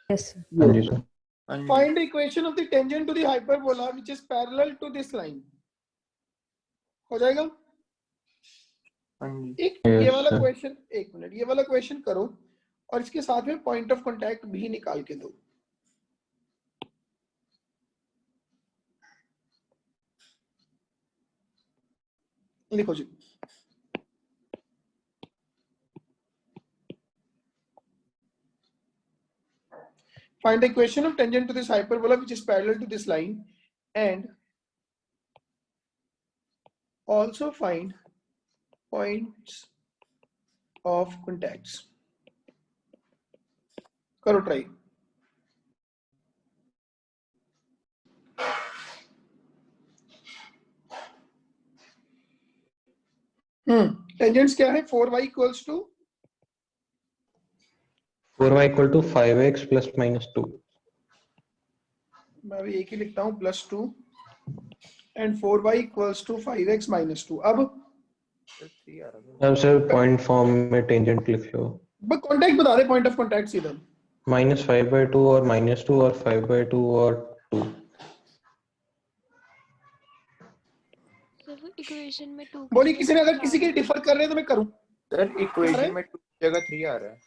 S6: Yes, sir.
S2: हाँ जी sir.
S1: Find the equation of the tangent to the hyperbola which is parallel to this line। हो जाएगा। एक ये वाला question, एक minute, ये वाला क्वेश्चन करो और इसके साथ में पॉइंट ऑफ कांटेक्ट भी निकाल के दो। लिखो जी, find the equation of tangent to this hyperbola which is parallel to this line and also find points of contacts। करो ट्राई। टेंजेंट्स क्या है? 4y equals to
S2: 4y equal to 5x plus minus 2।
S1: मैं भी एक ही लिखता हूँ plus 2 and 4y equals to 5x minus 2। अब
S2: सर पॉइंट फॉर्म में टेंजेंट लिख लो।
S1: बस कांटेक्ट बता दे, पॉइंट ऑफ कांटेक्ट सीधा
S2: -5/2 और -2 और 5/2 और 2।
S7: सर इक्वेशन में 2
S1: बोली किसी ने अगर किसी के डिफर कर रहे हैं तो मैं करूं।
S5: सर इक्वेशन में 2 की जगह 3 आ रहा है।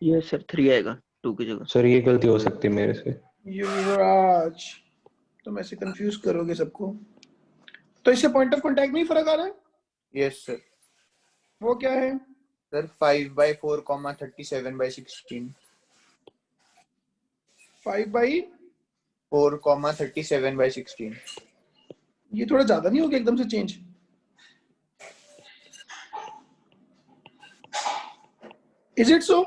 S3: Yes, sir. 3 आएगा 2 की जगह।
S2: सर ये गलती हो सकती है मेरे से।
S1: युवराज तुम ऐसे कंफ्यूज करोगे सबको। तो इससे पॉइंट ऑफ कांटेक्ट में ही फर्क आ रहा है।
S5: Yes sir.
S1: वो क्या है?
S5: सर 5/4, 37/16।
S1: 5/4,
S5: 37/16।
S1: ये थोड़ा ज्यादा नहीं हो गया एकदम से चेंज? Is it so?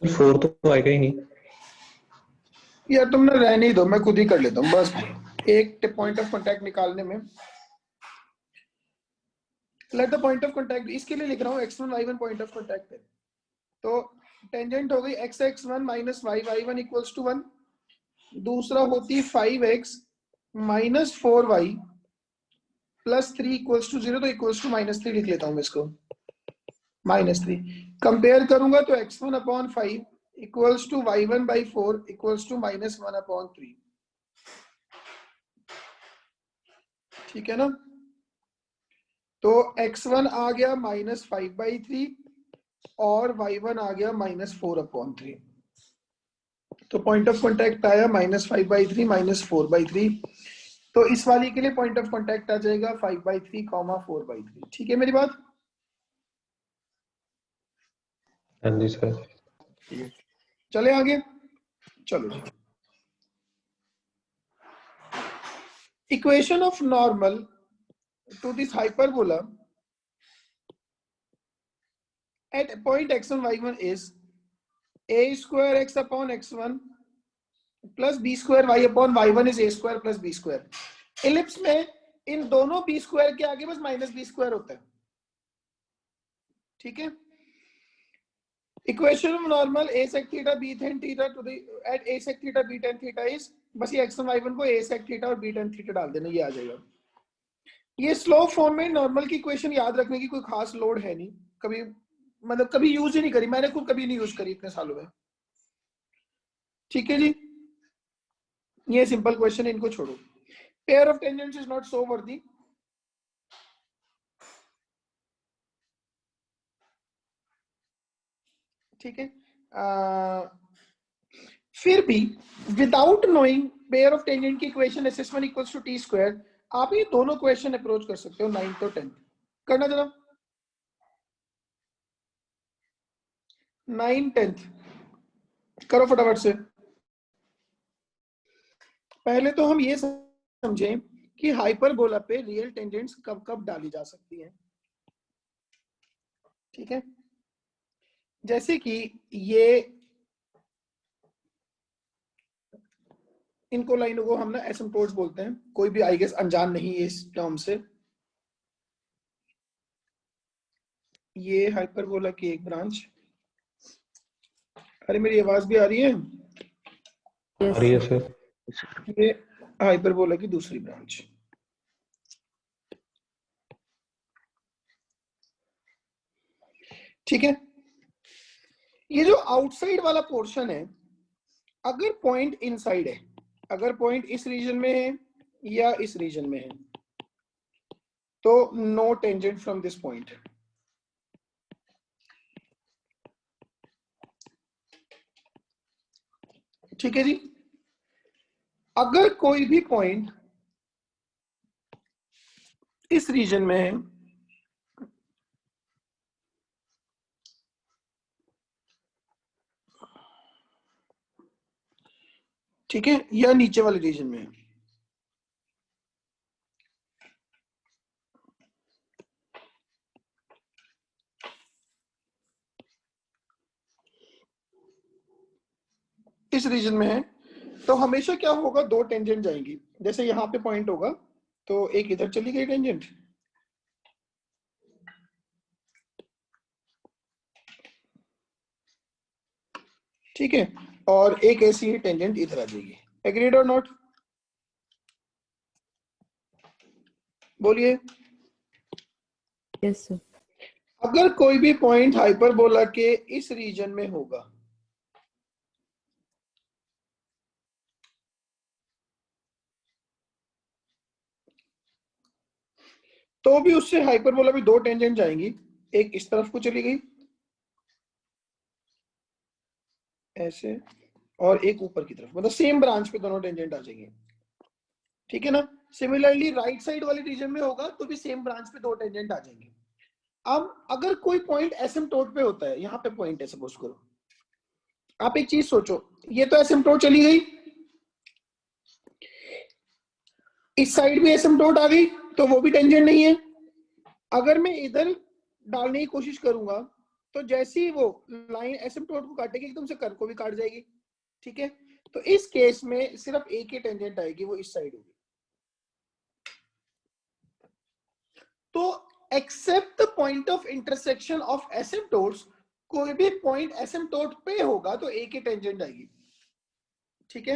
S2: 4 तो आएगा ही नहीं
S1: यार, तुमने रहने ही दो, मैं खुद ही कर लेता हूँ बस। एक पॉइंट ऑफ कांटेक्ट निकालने में let the point of contact, इसके लिए लिख रहा हूँ x1 y1 point of contact है, तो टेंजेंट हो गई x1 minus y1 equals to 1, दूसरा होती 5x minus 4y plus 3 equals to 0, तो इक्वल्स टू -3 लिख लेता हूं मैं इसको, -3। कंपेयर करूंगा तो x1 upon 5 equals to y1 by 4 equals to -1 upon 3, ठीक है ना। तो x1 आ गया -5/3 और y1 आ गया -4 अपॉन 3, तो पॉइंट ऑफ कांटेक्ट आया -5/3 -4/3, तो इस वाली के लिए पॉइंट ऑफ कांटेक्ट आ जाएगा 5/3, 4/3, ठीक है मेरी बात।
S2: हाँ जी सर।
S1: चले आगे, चलो जी। Equation of normal to this hyperbola at point x1 y1 is a square x upon x1 plus b square y upon y1 is a square plus b square। Ellipse में इन दोनों b square के आगे बस -b square होता है, ठीक है। Equation of normal a sec theta b tan theta to the at a sec theta b tan theta is, बस ये x1 y1 को a sec थीटा और b tan थीटा डाल देना, ये आ जाएगा। ये स्लो फॉर्म में नॉर्मल की इक्वेशन याद रखने की कोई खास लोड है नहीं, कभी मतलब कभी यूज ही नहीं करी, मैंने खुद कभी नहीं यूज करी इतने सालों में, ठीक है जी। ये सिंपल क्वेश्चन है, इनको छोड़ो। Pair of tangents is not so worthy, ठीक है। फिर भी without knowing pair of tangent की equation SS1 equals to t square, आप ये दोनों क्वेश्चन अप्रोच कर सकते हो 9th और 10th। करना जरा 9 10th करो फटाफट से। पहले तो हम ये समझें कि हाइपरबोला पे रियल टेंजेंट्स कब कब डाली जा सकती हैं, ठीक है। जैसे कि ये इनको लाइनों को हम ना एसिम्प्टोट्स बोलते हैं, कोई भी आई गेस अनजान नहीं है इस टर्म से। ये हाइपरबोला की एक ब्रांच, अरे मेरी आवाज भी आ रही है?
S2: आ रही है सर।
S1: ये हाइपरबोला की दूसरी ब्रांच, ठीक है। ये जो आउटसाइड वाला पोर्शन है, अगर पॉइंट इनसाइड है, अगर पॉइंट इस रीजन में है या इस रीजन में है, तो no tangent from this point, ठीक है जी। अगर कोई भी पॉइंट इस रीजन में है, ठीक है, या नीचे वाले रीजन में है, इस रीजन में है, तो हमेशा क्या होगा, दो टेंजेंट जाएंगी। जैसे यहां पे पॉइंट होगा तो एक इधर चली गई टेंजेंट, ठीक है, और एक ऐसी ही टेंजेंट इधर आ जाएगी। एग्रीड और नॉट? बोलिए।
S6: Yes sir.
S1: अगर कोई भी पॉइंट हाइपरबोला के इस रीजन में होगा, तो भी उससे हाइपरबोला भी दो टेंजेंट जाएंगी, एक इस तरफ को चली गई ऐसे, और एक ऊपर की तरफ, मतलब सेम ब्रांच पे दोनों टेंजेंट आ जाएंगे, ठीक है ना। सिमिलरली राइट साइड वाले रीजन में होगा तो भी सेम ब्रांच पे दो टेंजेंट आ जाएंगे। अब अगर कोई पॉइंट एसिम्प्टोट पे होता है, यहाँ पे पॉइंट है सपोज करो, आप एक चीज सोचो, ये तो एसिम्प्टोट चली गई, इस साइड भी एसिम्प्टोट आ गई, तो वो भी टेंजेंट नहीं है। अगर मैं इधर डालने की कोशिश करूंगा तो जैसे ही वो लाइन एसिम्प्टोट को काटेगी एकदम से कर्व को भी काट जाएगी, ठीक है। तो इस केस में सिर्फ एक ही टेंजेंट आएगी, वो इस साइड होगी। तो except the point of intersection of asymptotes, कोई भी पॉइंट एसिम्पटोट पे होगा तो ए की टेंजेंट आएगी, ठीक है।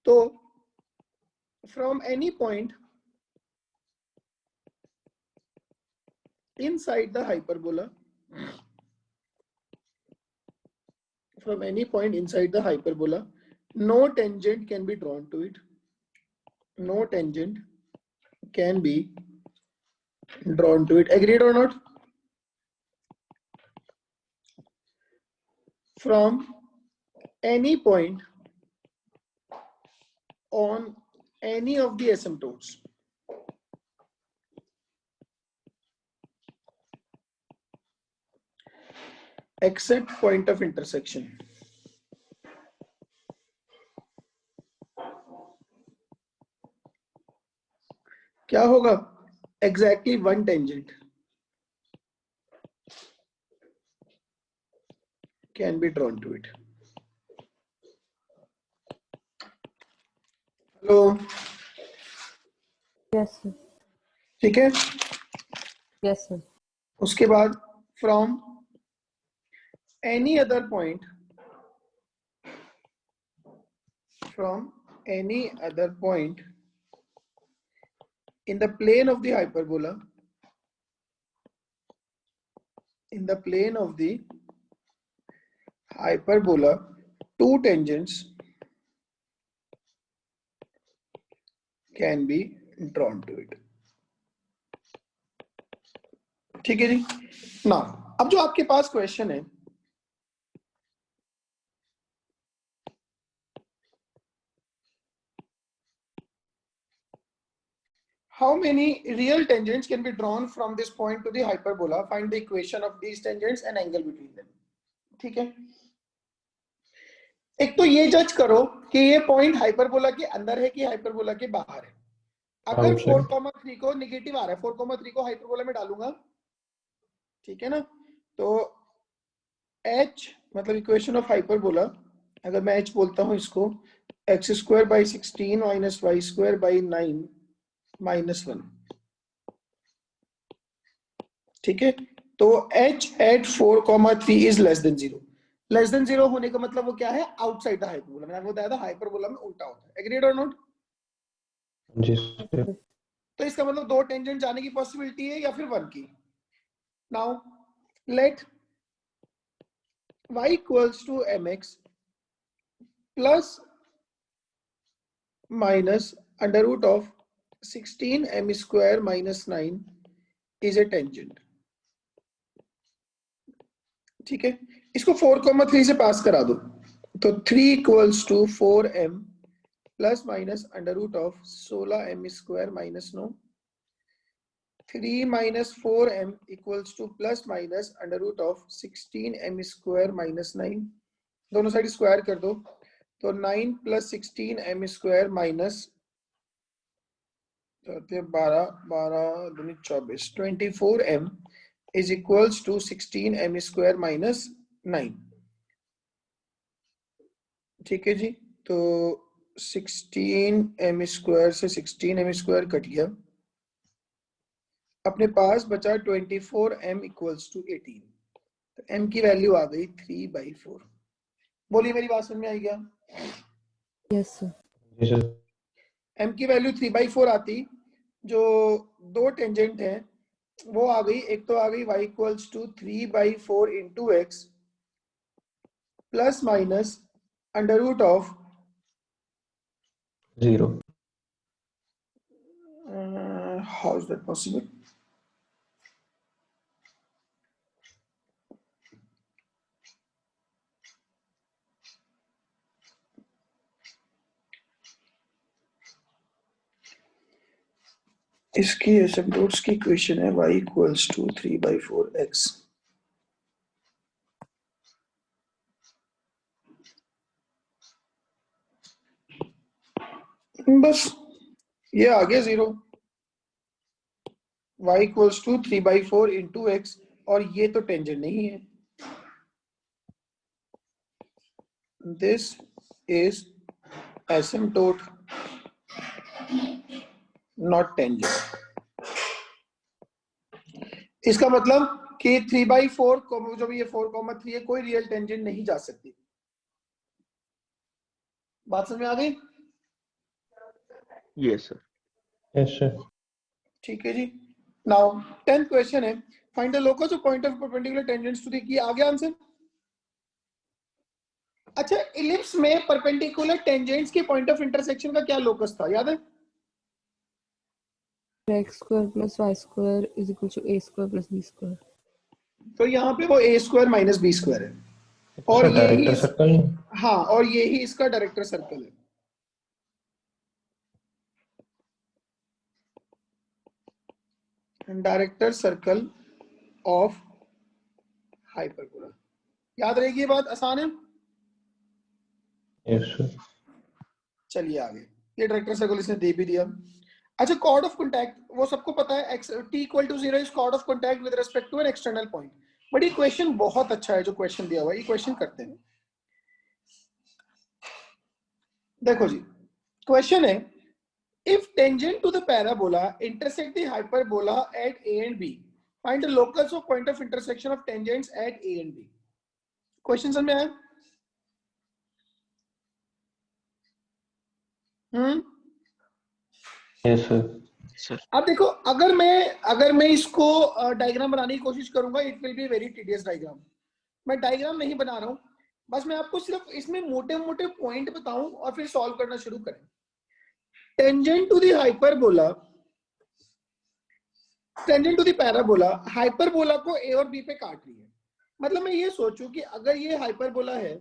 S1: तो from any point inside the hyperbola, from any point inside the hyperbola, no tangent can be drawn to it. No tangent can be drawn to it. Agreed or not? From any point on any of the asymptotes, except point of intersection. क्या होगा? Exactly one tangent can be drawn to it. Hello.
S6: Yes, sir.
S1: ठीक है।
S6: Yes, sir.
S1: उसके बाद from any other point, from any other point in the plane of the hyperbola, in the plane of the hyperbola, two tangents can be drawn to it. ठीक है जी। ना अब जो आपके पास क्वेश्चन है, how many real tangents can be drawn from this point to the hyperbola? Find the equation of these tangents and angle between them. ठीक है। एक तो ये जज करो कि ये पॉइंट हाइपरबोला के अंदर है कि हाइपरबोला के बाहर है। अगर 4,3 को निगेटिव आ रहा है, 4,3 को हाइपरबोला में डालूंगा, ठीक है ना। तो h मतलब इक्वेशन ऑफ हाइपरबोला, अगर मैं h बोलता हूं इसको x² / 16 - y² / 9 - 1, ठीक है। तो h at 4,3 is less than 0. Less than 0 होने का मतलब वो क्या है? Outside the hyperbola. मैंने आपको बताया था हाइपरबोला में उल्टा होता है। एग्रीड और नॉट?
S2: जी।
S1: तो इसका मतलब दो टेंजेंट जाने की पॉसिबिलिटी है या फिर वन की। Now let y = mx plus minus √16 m² - 9 is a tangent, ठीक है। इसको 4,3 से पास करा दो, तो 3 = 4m plus minus √16 m² - 9, 3 - 4m = plus minus √16 m² - 9, दोनों साइड स्क्वायर कर दो, तो 9 + 16 m² माइनस 12 12 दूनी 24, 24m = 16 m² - 9, ठीक है जी। तो 16 m² से 16 m² कट गया, अपने पास बचा 24m = 18। तो m की वैल्यू आ गई 3/4। बोलिए मेरी बात समझ में आई क्या?
S6: Yes, sir.
S2: जी सर।
S1: m की वैल्यू 3/4 आती, जो दो टेंजेंट है वो आ गई, एक तो आ गई y = 3/4 × x plus minus √0। How is that possible? इसकी एसिम्पटोट्स की इक्वेशन है y = 3/4x बस ये आ गया 0। y = 3/4 × x और ये तो टेंजेंट नहीं है। This is asymptote not tangent। इसका मतलब कि 3/4 जो भी ये 4,3 है, कोई रियल टेंजेंट नहीं जा सकती। बात समझ में आ गई?
S3: Yes sir.
S2: Yes sir.
S1: ठीक है जी। नाउ 10th क्वेश्चन है, find the locus of point of perpendicular tangents to the, ये आ गया आंसर। अच्छा, इलिप्स में परपेंडिकुलर टेंजेंट्स के पॉइंट ऑफ इंटरसेक्शन का क्या लोकस था, याद है?
S6: x square plus y square is equal to a square plus b square.
S1: तो यहाँ पे वो a square minus b square है, और
S2: सर
S1: यही
S2: डायरेक्टर सर्कल।
S1: हाँ, और यही इसका डायरेक्टर सर्कल है। डायरेक्टर सर्कल ऑफ हाइपरबोला, याद रहेगी ये बात, आसान है।
S2: Yes sir.
S1: चलिए आगे, ये डायरेक्टर सर्कल इसने दे भी दिया। अच्छा, कॉर्ड ऑफ कॉन्टैक्ट वो सबको पता है, t = 0 is chord of contact with respect to an external point. But ये क्वेश्चन बहुत अच्छा है जो क्वेश्चन दिया हुआ है, ये क्वेश्चन करते हैं। देखो जी, क्वेश्चन है, if tangent to the parabola intersect the hyperbola at a and b, find the locus of point of intersection of tangents at a and b। Question समझ में आया?
S2: Yes sir.
S3: सर
S1: अब देखो, अगर मैं इसको डायग्राम बनाने की कोशिश करूंगा, it will be very tedious diagram. मैं डायग्राम नहीं बना रहा हूं, बस मैं आपको सिर्फ इसमें मोटे मोटे पॉइंट बताऊं और फिर सॉल्व करना शुरू करें। Tangent to the hyperbola, tangent to the parabola hyperbola को ए और बी पे काट रही है। मतलब मैं ये सोचूं कि अगर ये हाइपरबोला है,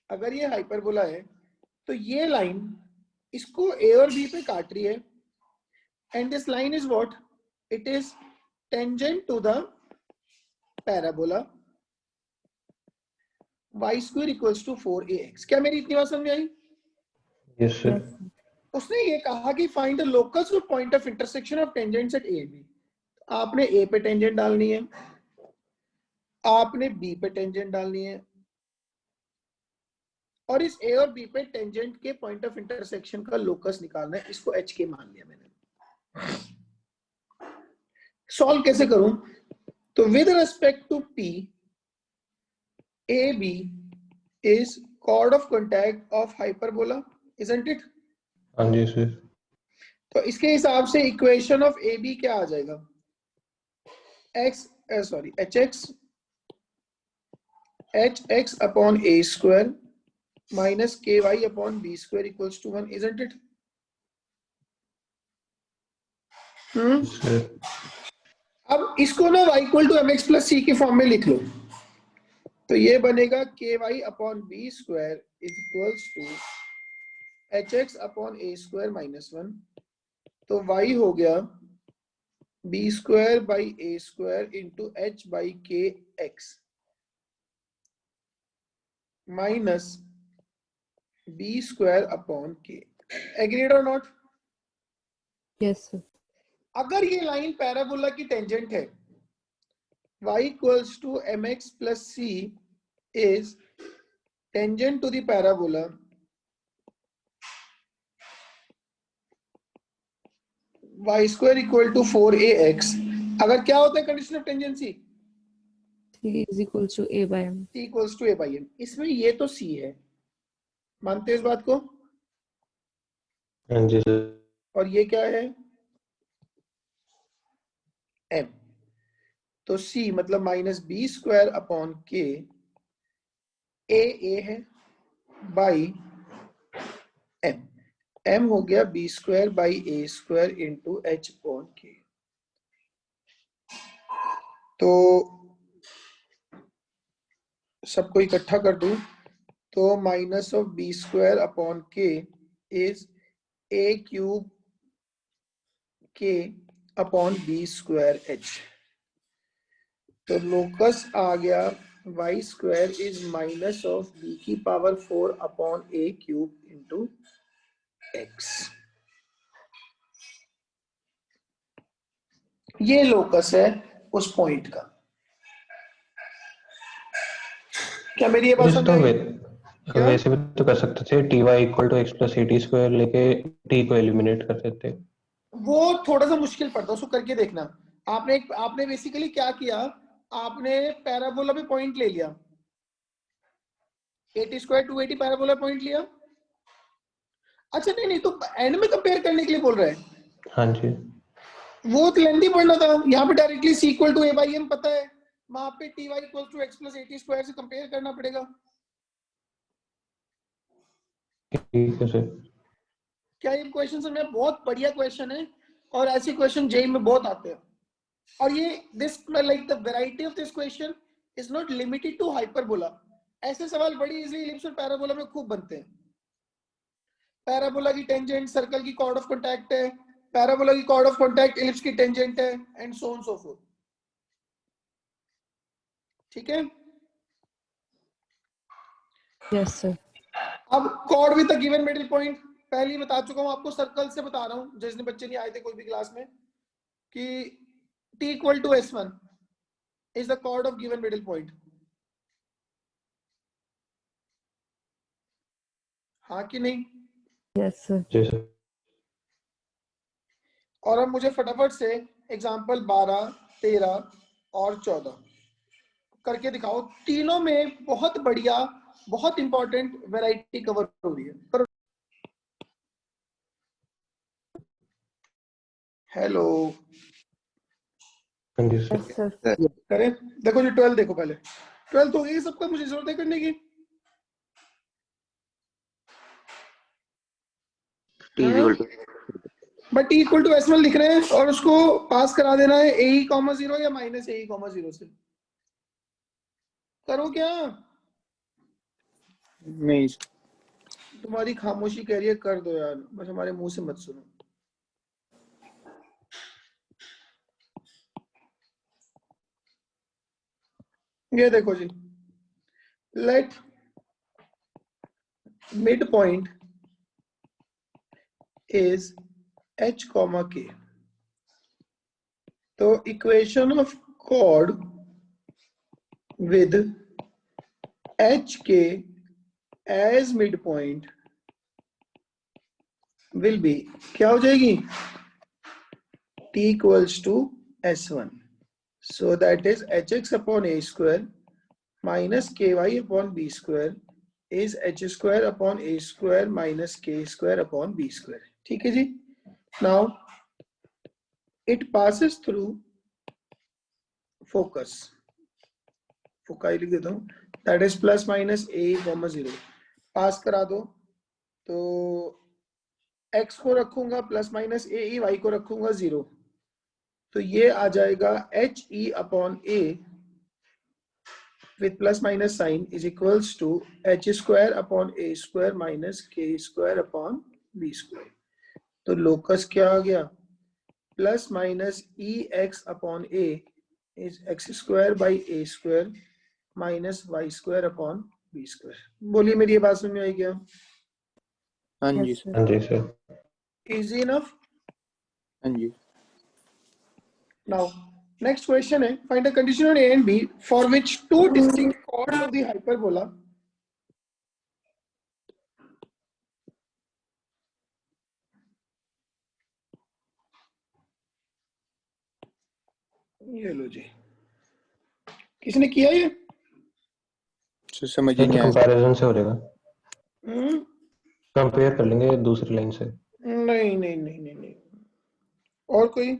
S1: अगर ये हाइपरबोला है, तो ये लाइन इसको ए और बी पे काट रही है, and this line is what, it is tangent to the parabola y square equals to 4ax। क्या मेरी इतनी बात समझ में आई?
S2: Yes sir.
S6: Yes, sir.
S1: उसने ये कहा कि find the locus of point of intersection of tangents at A and B. आपने ए पे टेंजेंट डालनी है, आपने बी पे टेंजेंट डालनी है, और इस ए और बी पे टेंजेंट के पॉइंट ऑफ इंटरसेक्शन का लोकस निकालना है। इसको एच के मान लिया मैंने। सॉल्व कैसे करूं? तो with respect to P, AB is chord of contact of hyperbola, isn't it?
S2: हाँ जी सर।
S1: तो इसके हिसाब से इक्वेशन ऑफ AB क्या आ जाएगा? hx upon a square minus ky upon b square equals to 1, isn't it?
S2: Sir
S1: अब इसको ना y = mx plus c के फॉर्म में लिख लो, तो ये बनेगा ky upon b square is equals to hx upon a square minus 1। तो y हो गया b square by a square into h by kx minus b square upon k। Agreed or not?
S6: Yes, sir.
S1: अगर ये line parabola की tangent है, y equals to mx plus c is tangent to the parabola y square equal to 4ax। अगर क्या होता है condition of tangency?
S6: C is equal to a by m.
S1: t equals to a by m। इसमें ये तो c है, मानते हो इस बात को?
S2: हाँ जी सर।
S1: और ये क्या है? m। तो c मतलब माइनस बी स्क्वायर अपॉन के, ए है, बाई m। m हो गया b square by a square into h upon k. तो सबको इकट्ठा कर दूं तो minus of b square upon k is a cube k upon b square h. तो लोकस आ गया y square is minus of b की पावर 4 अपॉन a क्यूब इंटू x। ये लोकस है उस पॉइंट का। क्या मेरी ये बात
S2: इस
S1: समझ
S2: तो
S1: आई? क्या?
S2: वैसे भी तो कर सकते थे, t y equal to x plus a t square लेके टी को एलिमिनेट कर देते।
S1: वो थोड़ा सा मुश्किल पड़ता है, उसको करके देखना। आपने बेसिकली क्या किया, आपने पैराबोला पे पॉइंट ले लिया, 80 स्क्वायर 280 पैराबोला पॉइंट लिया। अच्छा नहीं तो एंड में कंपेयर करने के लिए बोल रहे हैं।
S2: हाँ जी,
S1: वो तो लेंथी पढ़ना था, यहाँ पे directly c equal to a by m पता है, वहां पे ty equal to x plus 80 square से कंपेयर करना पड़ेगा।
S2: ठीक है सर।
S1: क्या ये क्वेश्चन समझ में? बहुत बढ़िया क्वेश्चन है, और ऐसे क्वेश्चन जेई में बहुत आते हैं। और ये this like the variety of this question is not limited to hyperbola. ऐसे सवाल बड़ी इजीली इलिप्स और पैराबोला में खूब बनते हैं। पैराबोला की टेंजेंट सर्कल की कॉर्ड ऑफ कांटेक्ट है, पैराबोला की कॉर्ड ऑफ कांटेक्ट इलिप्स की टेंजेंट है, and so on so fourth. ठीक है,
S6: Yes, sir.
S1: अब cord with the given middle point पहले ही बता चुका हूं आपको, सर्कल से बता रहा हूं जिसने बच्चे नहीं आए थे कोई भी क्लास में, कि t equal to s1 is the chord of given middle point. हाँ कि नहीं?
S6: Yes, sir.
S2: जी सर।
S1: और अब मुझे फटाफट से एग्जाम्पल 12, 13 और 14 करके दिखाओ। तीनों में बहुत बढ़िया, बहुत इंपॉर्टेंट वैरायटी कवर हो रही है। पर हेलो,
S2: हाँ जी सर।
S6: Yes, sir.
S1: करें? देखो जी 12 देखो, पहले 12 हो गई सबका, मुझे जरूरत है करने की।
S3: t equal to
S1: but t equal to s1 लिख रहे हैं और उसको पास करा देना है ae, 0 या माइनस ae, 0 से। करो क्या?
S5: नहीं
S1: तुम्हारी खामोशी कह रही है कर दो यार, बस हमारे मुंह से मत सुनो। ये देखो जी, let mid point is h, k। तो equation of chord with hk as mid point will be, क्या हो जाएगी? t equals to s1, so that is hx upon a square minus ky upon b square is h square upon a square minus k square upon b square। ठीक है जी। now it passes through focus, foci लिख देता हूँ, that is plus minus a, 0 पास करा दो, तो x को रखूंगा प्लस माइनस ए, y को रखूंगा 0, तो ये आ जाएगा H E upon A with plus minus sign is equals to h square upon a square minus k square upon b square। तो लोकस क्या आ गया? Plus minus e x upon a is x square by a square minus y square upon b square. बोलिए मेरी ये बात समझ में आई क्या?
S5: हाँ जी
S6: Yes, sir.
S2: हाँ जी सर।
S1: Easy enough?
S5: हाँ जी।
S1: Now next question है, find a condition on a and b for which two distinct chords of the hyperbola ये लो जी, किसने किया ये?
S5: समझ ही नहीं आया।
S2: कंपैरिजन से हो जाएगा,
S1: हम्म,
S2: कंपेयर कर लेंगे दूसरी लाइन से।
S1: नहीं नहीं नहीं नहीं नहीं, और कोई?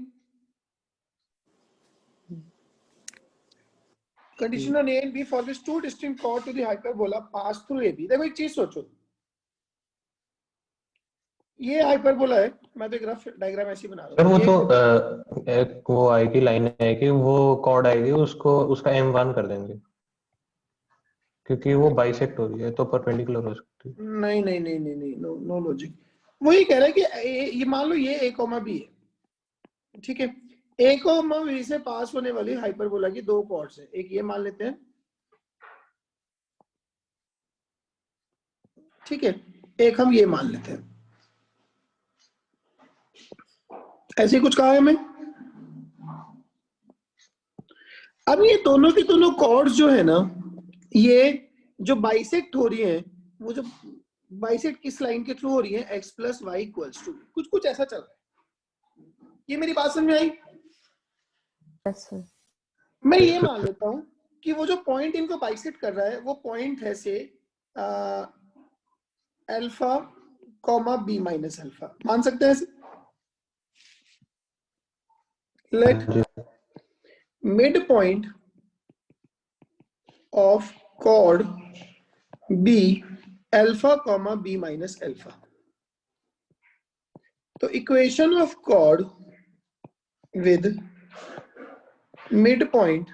S1: Condition on a and b for which two distinct chord to the hyperbola pass through a b. देखो एक चीज सोचो, ये हाइपरबोला है, मैं तो ग्राफ डायग्राम ऐसे ही बना
S2: सर
S1: रहा
S2: वो
S1: हूँ।
S2: तो एक वो आएगी लाइन है कि वो कॉर्ड आएगी, उसको उसका m1 कर देंगे क्योंकि वो बाइसेक्ट हो रही है तो परपेंडिकुलर हो सकती है।
S1: नहीं नहीं नहीं नहीं नहीं, नो नो लॉजिक। वही कह रहा है कि ये मान लो ये a कॉमा b है, ठीक है, a कॉमा b से पास होने वाली हाइपरबोला की दो कॉर्ड्स हैं, एक ये मान लेते हैं, ठीक है, एक हम ये मान लेते हैं, ऐसे कुछ कहा है हमें। अब ये दोनों की दोनों कॉर्ड्स जो है ना, ये जो बाइसेक्ट हो रही है, वो जो बाइसेक्ट किस लाइन के थ्रू हो रही है? x plus y equals to, कुछ कुछ ऐसा चल रहा है। ये मेरी बात समझ में आई?
S6: Yes, sir.
S1: मैं ये मान लेता हूं कि वो जो पॉइंट इनको बाइसेक्ट कर रहा है वो पॉइंट है से alpha comma b minus alpha, मान सकते हैं ऐसे? Let mid point of chord be alpha comma b minus alpha. तो equation of chord with mid point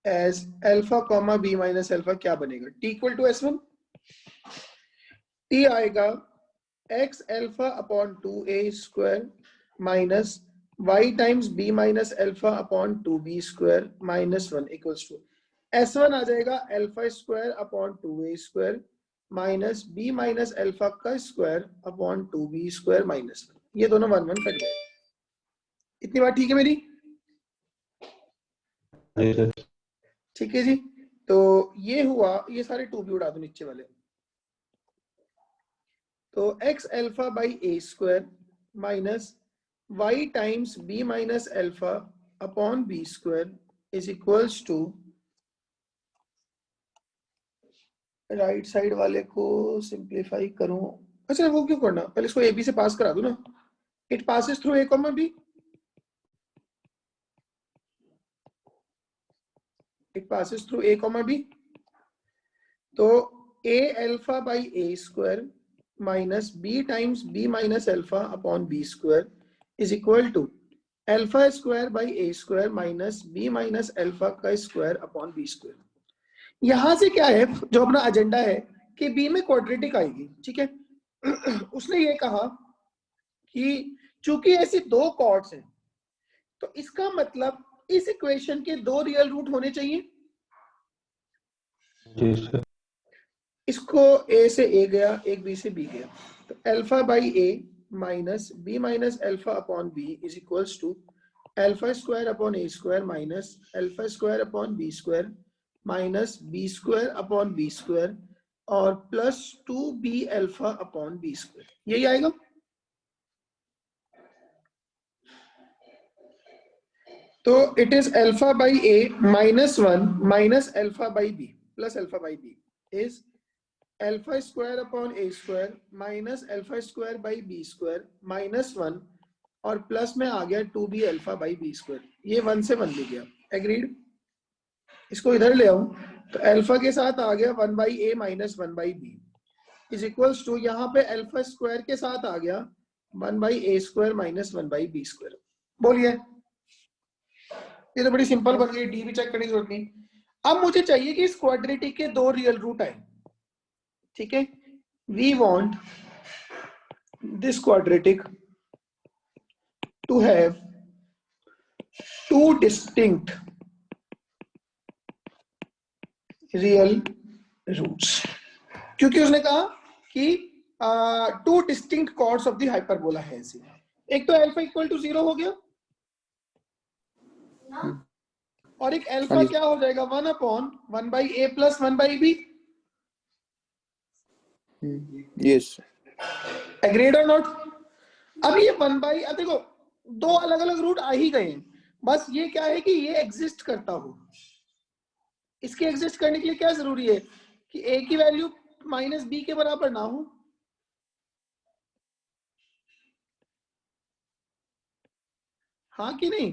S1: as alpha comma b minus alpha क्या बनेगा? T equal to S1, T आएगा x alpha upon 2a square minus y times b minus alpha upon 2b square minus 1 equals to S1 आ जाएगा alpha square upon 2a square minus b minus alpha का square upon 2b square minus 1। ये दोनों 1 1 cut गए। इतनी बात ठीक है मेरी? ठीक है जी। तो ये हुआ, ये सारे 2b उड़ा दो नीचे वाले। तो x alpha by a square minus y times b minus alpha upon b square is equals to, right side वाले को सिंप्लीफाई करूं। अच्छा वो क्यों करना, पहले इसको a b से पास करा दो ना। It passes through a comma b, it passes through a comma b। तो a alpha by a square minus b times b minus alpha upon b square is equal to alpha square by a square minus b minus alpha का square upon b square. यहां से क्या है, जो अपना agenda है कि b में क्वाड्रेटिक आएगी, ठीक है। उसने ये कहा कि चूंकि ऐसे दो कॉर्ड्स हैं तो इसका मतलब इस इक्वेशन के दो रियल रूट होने चाहिए।
S2: जी सर।
S1: इसको a से a गया, एक b से b गया, तो alpha by a minus b minus alpha upon b is equals to alpha square upon a square minus alpha square upon b square minus b square upon b square और plus 2b alpha upon b square. यही आएगा। तो it is alpha by a minus 1 minus alpha by b plus alpha by b is alpha square upon a square minus alpha square by b square minus 1 और plus में आ गया 2b alpha by b square. ये 1 से 1 ले गया, agreed. इसको इधर ले आऊं तो अल्फा के साथ आ गया 1 by a minus 1 by b is equals to, यहाँ पे अल्फा स्क्वायर के साथ आ गया 1 by a square minus 1 by b square. बोलिए, ये तो बड़ी सिंपल बन गई, डी भी चेक करने की जरूरत नहीं। अब मुझे चाहिए कि इस क्वाड्रेटिक के दो रियल रूट आए, ठीक है। We want this quadratic to have two distinct real roots, क्योंकि उसने कहा कि two distinct chords of the hyperbola है ऐसे। एक तो अल्फा इक्वल टू 0 हो गया और एक अल्फा क्या हो जाएगा 1 upon 1 by a plus 1 by b।
S5: Yes.
S1: Agreed और नॉट? अब ये 1 बाई, देखो दो अलग अलग रूट आ ही गए हैं, बस ये क्या है कि ये एग्जिस्ट करता हो। इसके एग्जिस्ट करने के लिए क्या जरूरी है कि a की वैल्यू माइनस b के बराबर ना हो। हाँ कि नहीं?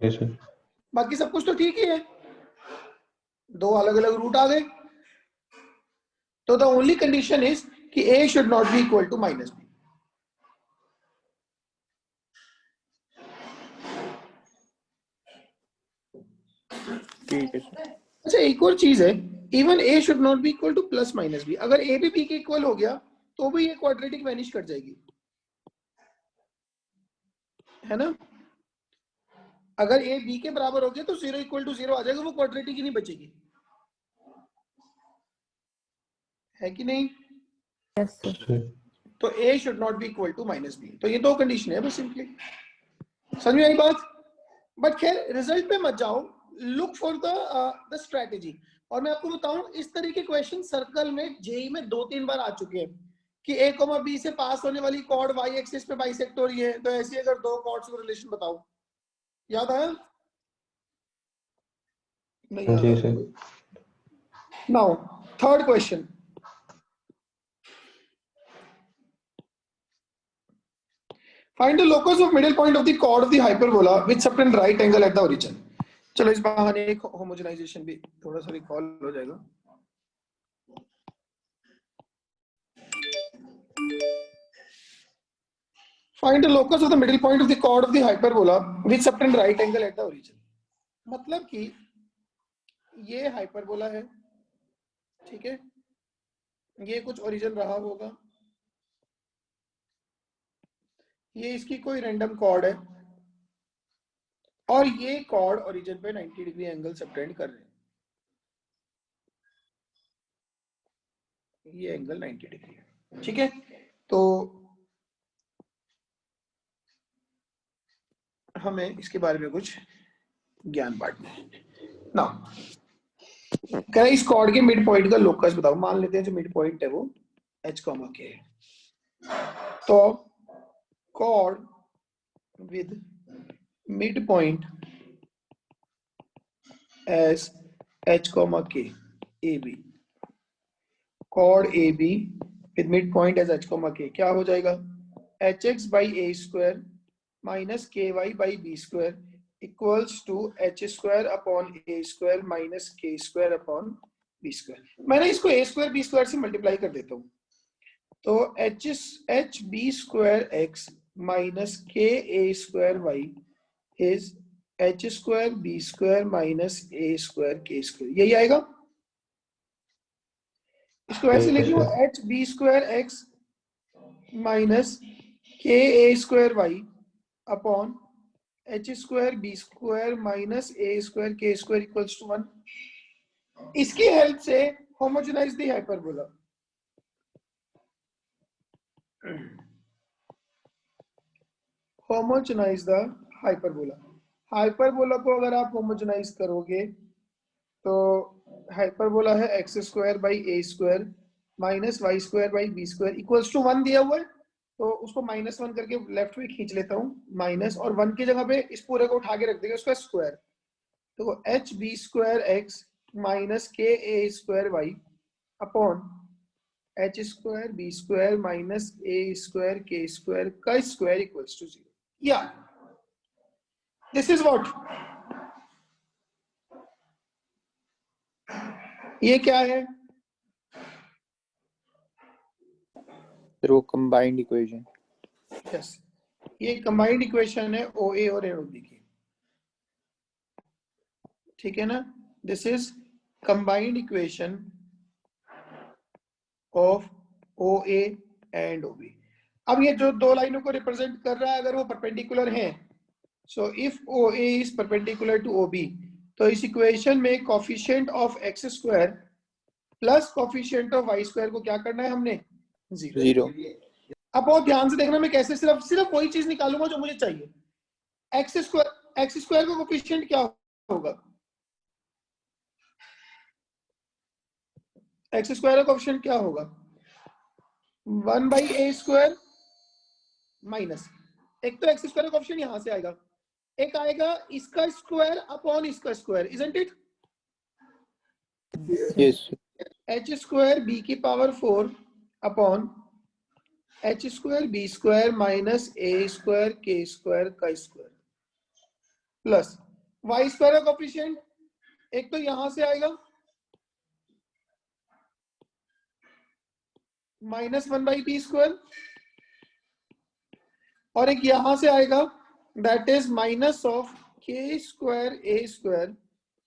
S2: Yes sir.
S1: बाकी सब कुछ तो ठीक ही है, दो अलग अलग रूट आ गए। तो द ओनली कंडीशन इज कि a should not be equal to minus b।
S5: ठीक है सर।
S1: अच्छा एक और चीज है, even a should not be equal to plus minus b। अगर a भी b के इक्वल हो गया तो भी ये क्वाड्रेटिक वैनिश कर जाएगी, है ना। अगर a b के बराबर हो गया तो 0 इक्वल टू 0 आ जाएगा, वो क्वाड्रेटिक ही नहीं बचेगी, है कि नहीं?
S6: Yes, sir.
S1: तो a should not be equal to minus b। तो ये दो कंडीशन है बस, सिंपली समझ में आई बात। बट खैर रिजल्ट पे मत जाओ, लुक फॉर द स्ट्रेटेजी। और मैं आपको बताऊं, इस तरह के क्वेश्चन सर्कल में जेई में 2-3 बार आ चुके हैं कि a, b से पास होने वाली कॉर्ड y एक्सिस पे बाइसेक्ट हो रही है, तो ऐसी अगर दो कॉर्ड्स का रिलेशन बताओ। याद आया? नहीं याद
S2: जी
S1: आया?
S2: Sir.
S1: Now third question, find the locus of middle point of the chord of the hyperbola which subtend right angle at the origin। चलो इस बहाने एक होमोजेनाइजेशन भी थोड़ा सा रिकॉल हो जाएगा। Find the locus of the middle point of the chord of the hyperbola which subtend right angle at the origin। मतलब कि ये हाइपरबोला है, ठीक है, ये कुछ ओरिजिन रहा होगा, ये इसकी कोई रैंडम कॉर्ड है और ये कॉर्ड ओरिजिन पे 90 डिग्री एंगल सबटेंड कर रहे हैं, ये एंगल 90 डिग्री है, ठीक है। तो हमें इसके बारे में कुछ ज्ञान बांटना है ना। कह इस कॉर्ड के मिड पॉइंट का लोकस बताओ। मान लेते हैं जो मिड पॉइंट है वो h, k है। तो cord with mid point as h, k, AB, chord AB with midpoint as h, k क्या हो जाएगा? hx by a square minus ky by b square equals to h square upon a square minus k square upon b square। मैंने इसको a square b square से multiply कर देता हूँ, तो h b square x minus k a square y is h square b square minus a square k square, यही आएगा। इसको ऐसे लिख लो, h b square x minus k a square y upon h square b square minus a square k square equals to 1। इसकी help से homogenize the hyperbola. Homogenize the hyperbola. Hyperbola को अगर आप होमोजेनाइज करोगे तो हाइपरबोला है x square by a square minus y square by b square equals to 1 दिया हुआ है, तो उसको -1 करके लेफ्ट में खींच लेता हूँ माइनस, और 1 की जगह पे इस पूरे को उठा के रख देंगे उसका स्क्वायर, तो h b square x minus k a square y upon h square b square minus a square k square का स्क्वायर इक्वल्स टू 0। या दिस इज व्हाट, ये क्या है?
S5: वो कंबाइंड इक्वेशन।
S1: यस, ये कंबाइंड इक्वेशन है OA और AOB की, ठीक है ना। This is combined equation of OA and OB। अब ये जो दो लाइनों को रिप्रेजेंट कर रहा है, अगर वो परपेंडिकुलर हैं, so if OA is perpendicular to OB, तो इस इक्वेशन में coefficient of x square plus coefficient of y square को क्या करना है हमने? 0। अब बहुत ध्यान से देखना, मैं कैसे सिर्फ वही चीज निकालूंगा जो मुझे चाहिए। एक्स स्क्वायर का कोफिशिएंट क्या होगा? एक्स स्क्वायर का कोफिशिएंट क्या होगा? 1 बाई ए स्क्वायर माइनस, एक तो एक्स स्क्वायर का कोफिशिएंट यहां से आएगा, एक आएगा इसका स्क्वायर अपॉन इसका square, isn't it?
S5: Yes.
S1: H square b की power 4 upon h square b square minus a square k square का स्क्वायर प्लस वाई स्क्वायर का कोफिशिएंट एक तो यहां से आएगा -1 बाई बी स्क्वायर, और एक यहां से आएगा that is minus of k square a square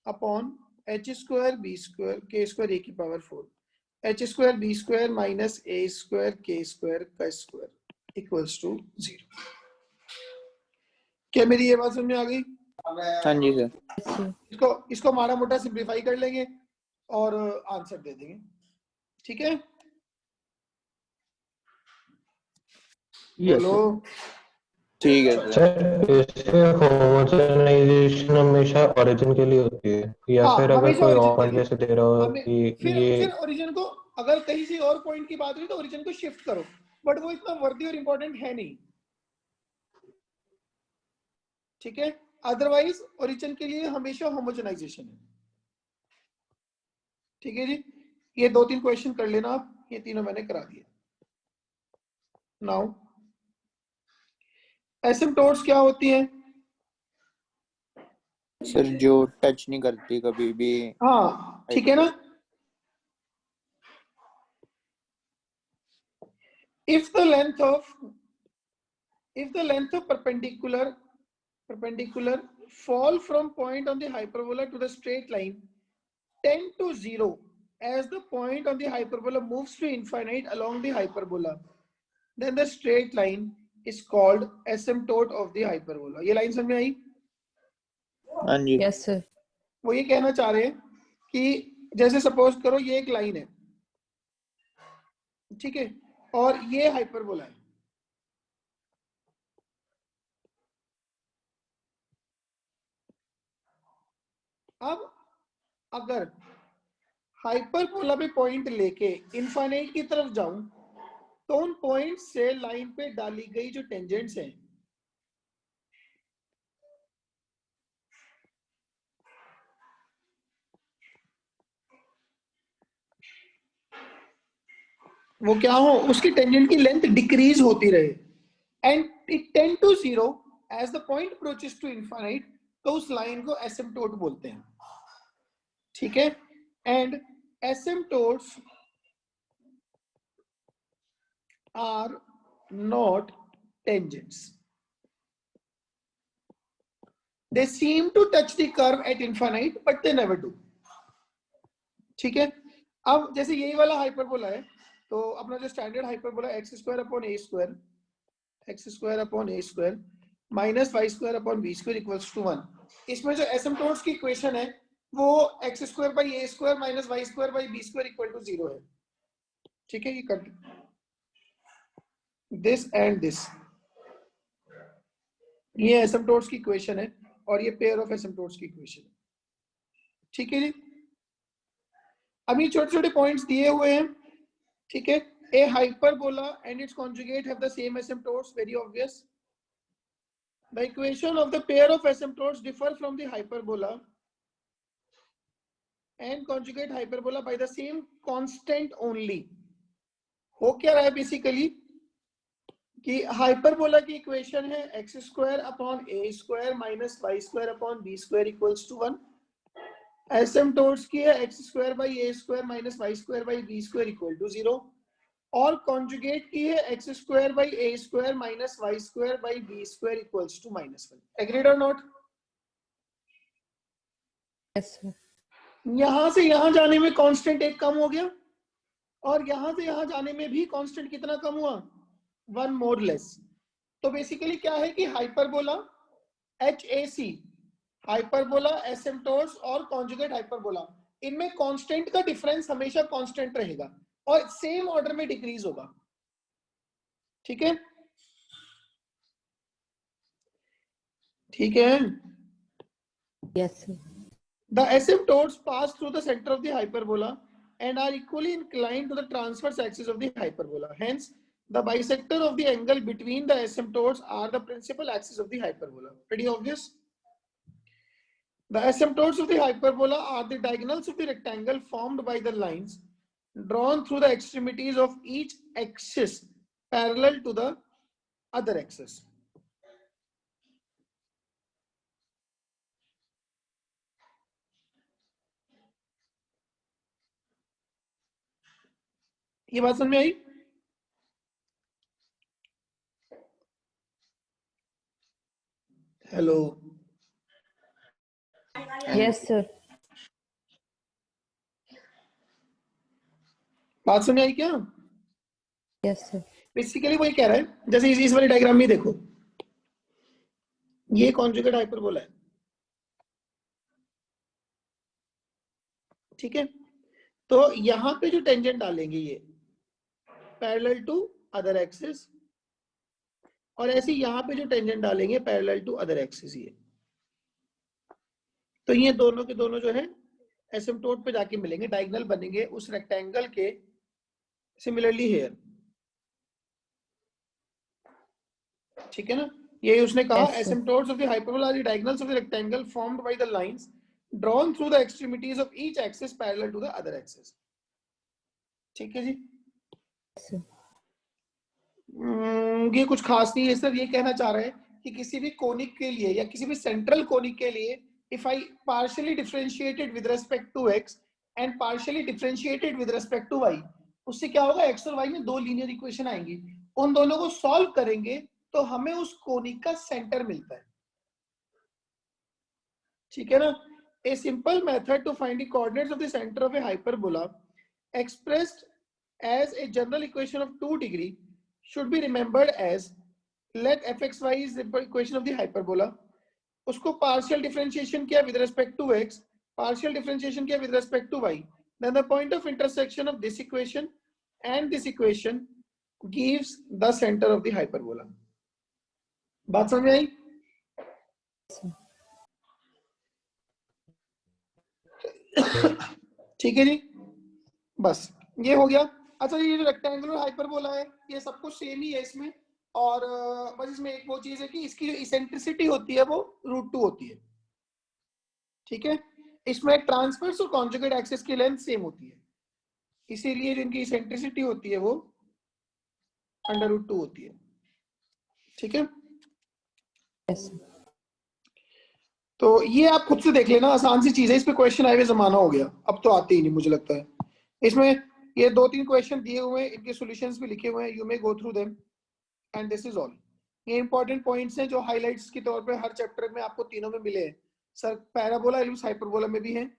S1: upon h square b square k square a की power 4 h square b square minus a square k square का स्क्वायर इक्वल्स टू 0। क्या मेरी ये बात समझ में आ गई?
S5: हाँ जी सर।
S1: इसको माड़ा मोटा सिंप्लीफाई कर लेंगे और आंसर दे देंगे, ठीक है?
S3: यस
S1: बोलो।
S5: ठीक है सर।
S2: इससे होमोजेनाइजेशन हमेशा ओरिजिन के लिए होती है, या
S1: हाँ,
S2: फिर अगर
S1: हमेशा
S2: कोई
S1: origin
S2: और
S1: के लिए।
S2: जैसे दे रहा हो कि
S1: फिर
S2: ये
S1: ओरिजिन को अगर कहीं से और पॉइंट की बात हुई तो ओरिजिन को शिफ्ट करो, बट वो इतना वर्दी और इंपॉर्टेंट है नहीं, ठीक है। अदरवाइज ओरिजिन के लिए हमेशा होमोजेनाइजेशन है, ठीक है जी। ये 2-3 क्वेश्चन कर लेना आप, ये तीनों मैंने करा दिए। नाउ एसिम्पटोट्स क्या होती हैं
S5: सर? जो टच नहीं करती कभी भी।
S1: हाँ ठीक है ना। if the length of perpendicular fall from point on the hyperbola to the straight line tend to 0 as the point on the hyperbola moves to infinite along the hyperbola, then the straight line is called asymptote of the hyperbola. ये line समझ में आई?
S5: हाँ जी।
S6: Yes, sir.
S1: वो ये कहना चाह रहे हैं कि जैसे सपोज करो ये एक लाइन है, ठीक है, और ये हाइपरबोला है। अब अगर हाइपरबोला पे पॉइंट लेके इनफाइनाइट की तरफ जाऊं तो उन पॉइंट से लाइन पे डाली गई जो टेंजेंट्स हैं वो क्या हो, उसकी टेंजेंट की लेंथ डिक्रीज होती रहे and it tend to 0 as the point approaches to infinite, तो उस लाइन को एसिम्पटोट बोलते हैं, ठीक है। And asymptotes are not tangents, they seem to touch the curve at infinite but they never do, ठीक है। अब जैसे यही वाला हाइपरबोला है तो अपना जो standard hyperbola x² upon a square, x² upon a square minus y² upon b² equals to 1, इसमें जो एसिम्पटोट्स की इक्वेशन है वो x² by a square minus y² by b² equal to 0 है, ठीक है। ये कर दिस एंड दिस, ये एसिम्पटोट्स की इक्वेशन है और ये पेयर ऑफ एसिम्पटोट्स की इक्वेशन है, ठीक है जी। अब ये छोटे छोटे पॉइंट्स दिए हुए हैं, ठीक है। A hyperbola and its conjugate have the same asymptotes, very obvious. The equation of the pair of asymptotes differ from the hyperbola and conjugate hyperbola by the same constant only. हो क्या रहा है basically कि hyperbola की equation है x² upon a square minus y² upon b² equals to 1, asymptotes की है x² by a square minus y² by b² equal to 0, और कॉन्जुगेट की है x² by a square minus y² by b² equals to -1। Agreed और not?
S6: Yes, sir.
S1: यहां से यहां जाने में कांस्टेंट एक कम हो गया और यहां से यहां जाने में भी कांस्टेंट कितना कम हुआ, 1 मोर लेस। तो बेसिकली क्या है कि हाइपरबोला HAC, हाइपरबोला, एसिम्पटोट्स और कॉन्जुगेट हाइपरबोला, इनमें कांस्टेंट का डिफरेंस हमेशा कांस्टेंट रहेगा और सेम ऑर्डर में डिक्रीज होगा, ठीक है। ठीक है।
S6: Yes, sir.
S1: The asymptotes pass through the center of the hyperbola and are equally inclined to the transverse axis of the hyperbola. Hence, the bisector of the angle between the asymptotes are the principal axis of the hyperbola. Pretty obvious. The asymptotes of the hyperbola are the diagonals of the rectangle formed by the lines drawn through the extremities of each axis parallel to the other axis. ये बात समझ में आई? Hello,
S6: Yes, sir.
S1: बात समझ में आई क्या?
S6: Yes, sir.
S1: Basically वो ये कह रहा है, जैसे इस वाले डायग्राम में देखो, ये कॉन्जुगेट हाइपरबोला है, ठीक है। तो यहां पे जो टेंजेंट डालेंगे ये पैरेलल टू अदर एक्सिस, और ऐसे यहां पे जो टेंजेंट डालेंगे पैरेलल टू अदर एक्सिस, ये तो ये दोनों के दोनों जो है एसिम्पटोट पे जाके मिलेंगे, डायगोनल बनेंगे उस रेक्टेंगल के सिमिलरली हेयर, ठीक है ना। ये उसने कहा
S6: Yes, sir.
S1: asymptotes of the hyperbola are the diagonals of the rectangle formed by the lines drawn through the extremities of each axis parallel to the other axis, ठीक है जी।
S6: Yes, sir.
S1: ये कुछ खास नहीं है, सिर्फ ये कहना चाह रहे हैं कि किसी भी कोनिक के लिए या किसी भी सेंट्रल कोनिक के लिए if I partially differentiated with respect to x and partially differentiated with respect to y, उससे क्या होगा, x और y में दो लीनियर इक्वेशन आएंगी, उन दोनों को सॉल्व करेंगे तो हमें उस कोनिक का सेंटर मिलता है, ठीक है ना। A simple method to find the coordinates of the center of a hyperbola expressed as a general equation of 2 degree should be remembered as let fxy is the equation of the hyperbola, उसको partial differentiation किया with respect to x, partial differentiation किया with respect to y, then the point of intersection of this equation and this equation gives the center of the hyperbola। बात समझ में आई? ठीक है जी, बस ये हो गया। अच्छा, ये जो रेक्टेंगुलर हाइपरबोला है ये सब कुछ सेम ही है इसमें, और बस इसमें एक वो चीज है कि इसकी जो इसेंट्रिसिटी होती है वो √2 होती है, ठीक है। इसमें ट्रांसवर्स और कॉन्जुगेट एक्सिस की लेंथ सेम होती है, इसीलिए जो इनकी इसेंट्रिसिटी होती है वो √2 होती है, ठीक है।
S6: Yes, sir.
S1: तो ये आप खुद से देख लेना, आसान सी चीज है, इस पे क्वेश्चन आए हुए जमाना हो गया, अब तो आते ही नहीं मुझे लगता है। इसमें ये 2-3 क्वेश्चन दिए हुए हैं, इनके सॉल्यूशंस भी लिखे हुए हैं, you may go through them and this is all. ये इंपॉर्टेंट पॉइंट्स हैं जो हाइलाइट्स के तौर पे हर चैप्टर में आपको तीनों में मिले हैं, सर पैराबोला एलिप्स हाइपरबोला में भी हैं,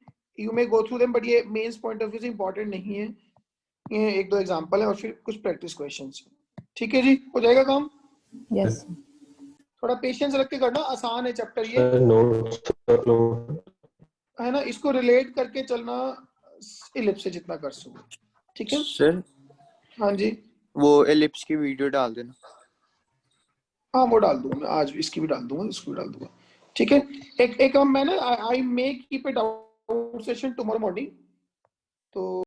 S1: you may go through them, but ये मेंस पॉइंट ऑफ व्यू से इंपॉर्टेंट नहीं है, ये 1-2 एग्जांपल है और फिर कुछ प्रैक्टिस क्वेश्चंस, ठीक है जी, हो जाएगा काम।
S6: Yes, sir.
S1: थोड़ा पेशेंस रख के करना, आसान है चैप्टर ये,
S2: नोट्स
S1: है ना, इसको रिलेट करके चलना इलिप्स से जितना कर सको, ठीक है।
S5: सर
S1: हाँ जी,
S5: वो एलिप्स की वीडियो डाल देना।
S1: हाँ वो डाल दूंगा मैं, आज इसकी भी डाल दूंगा, इसको भी डाल दूंगा, ठीक है। एक मैं ना I may keep it out session tomorrow morning, तो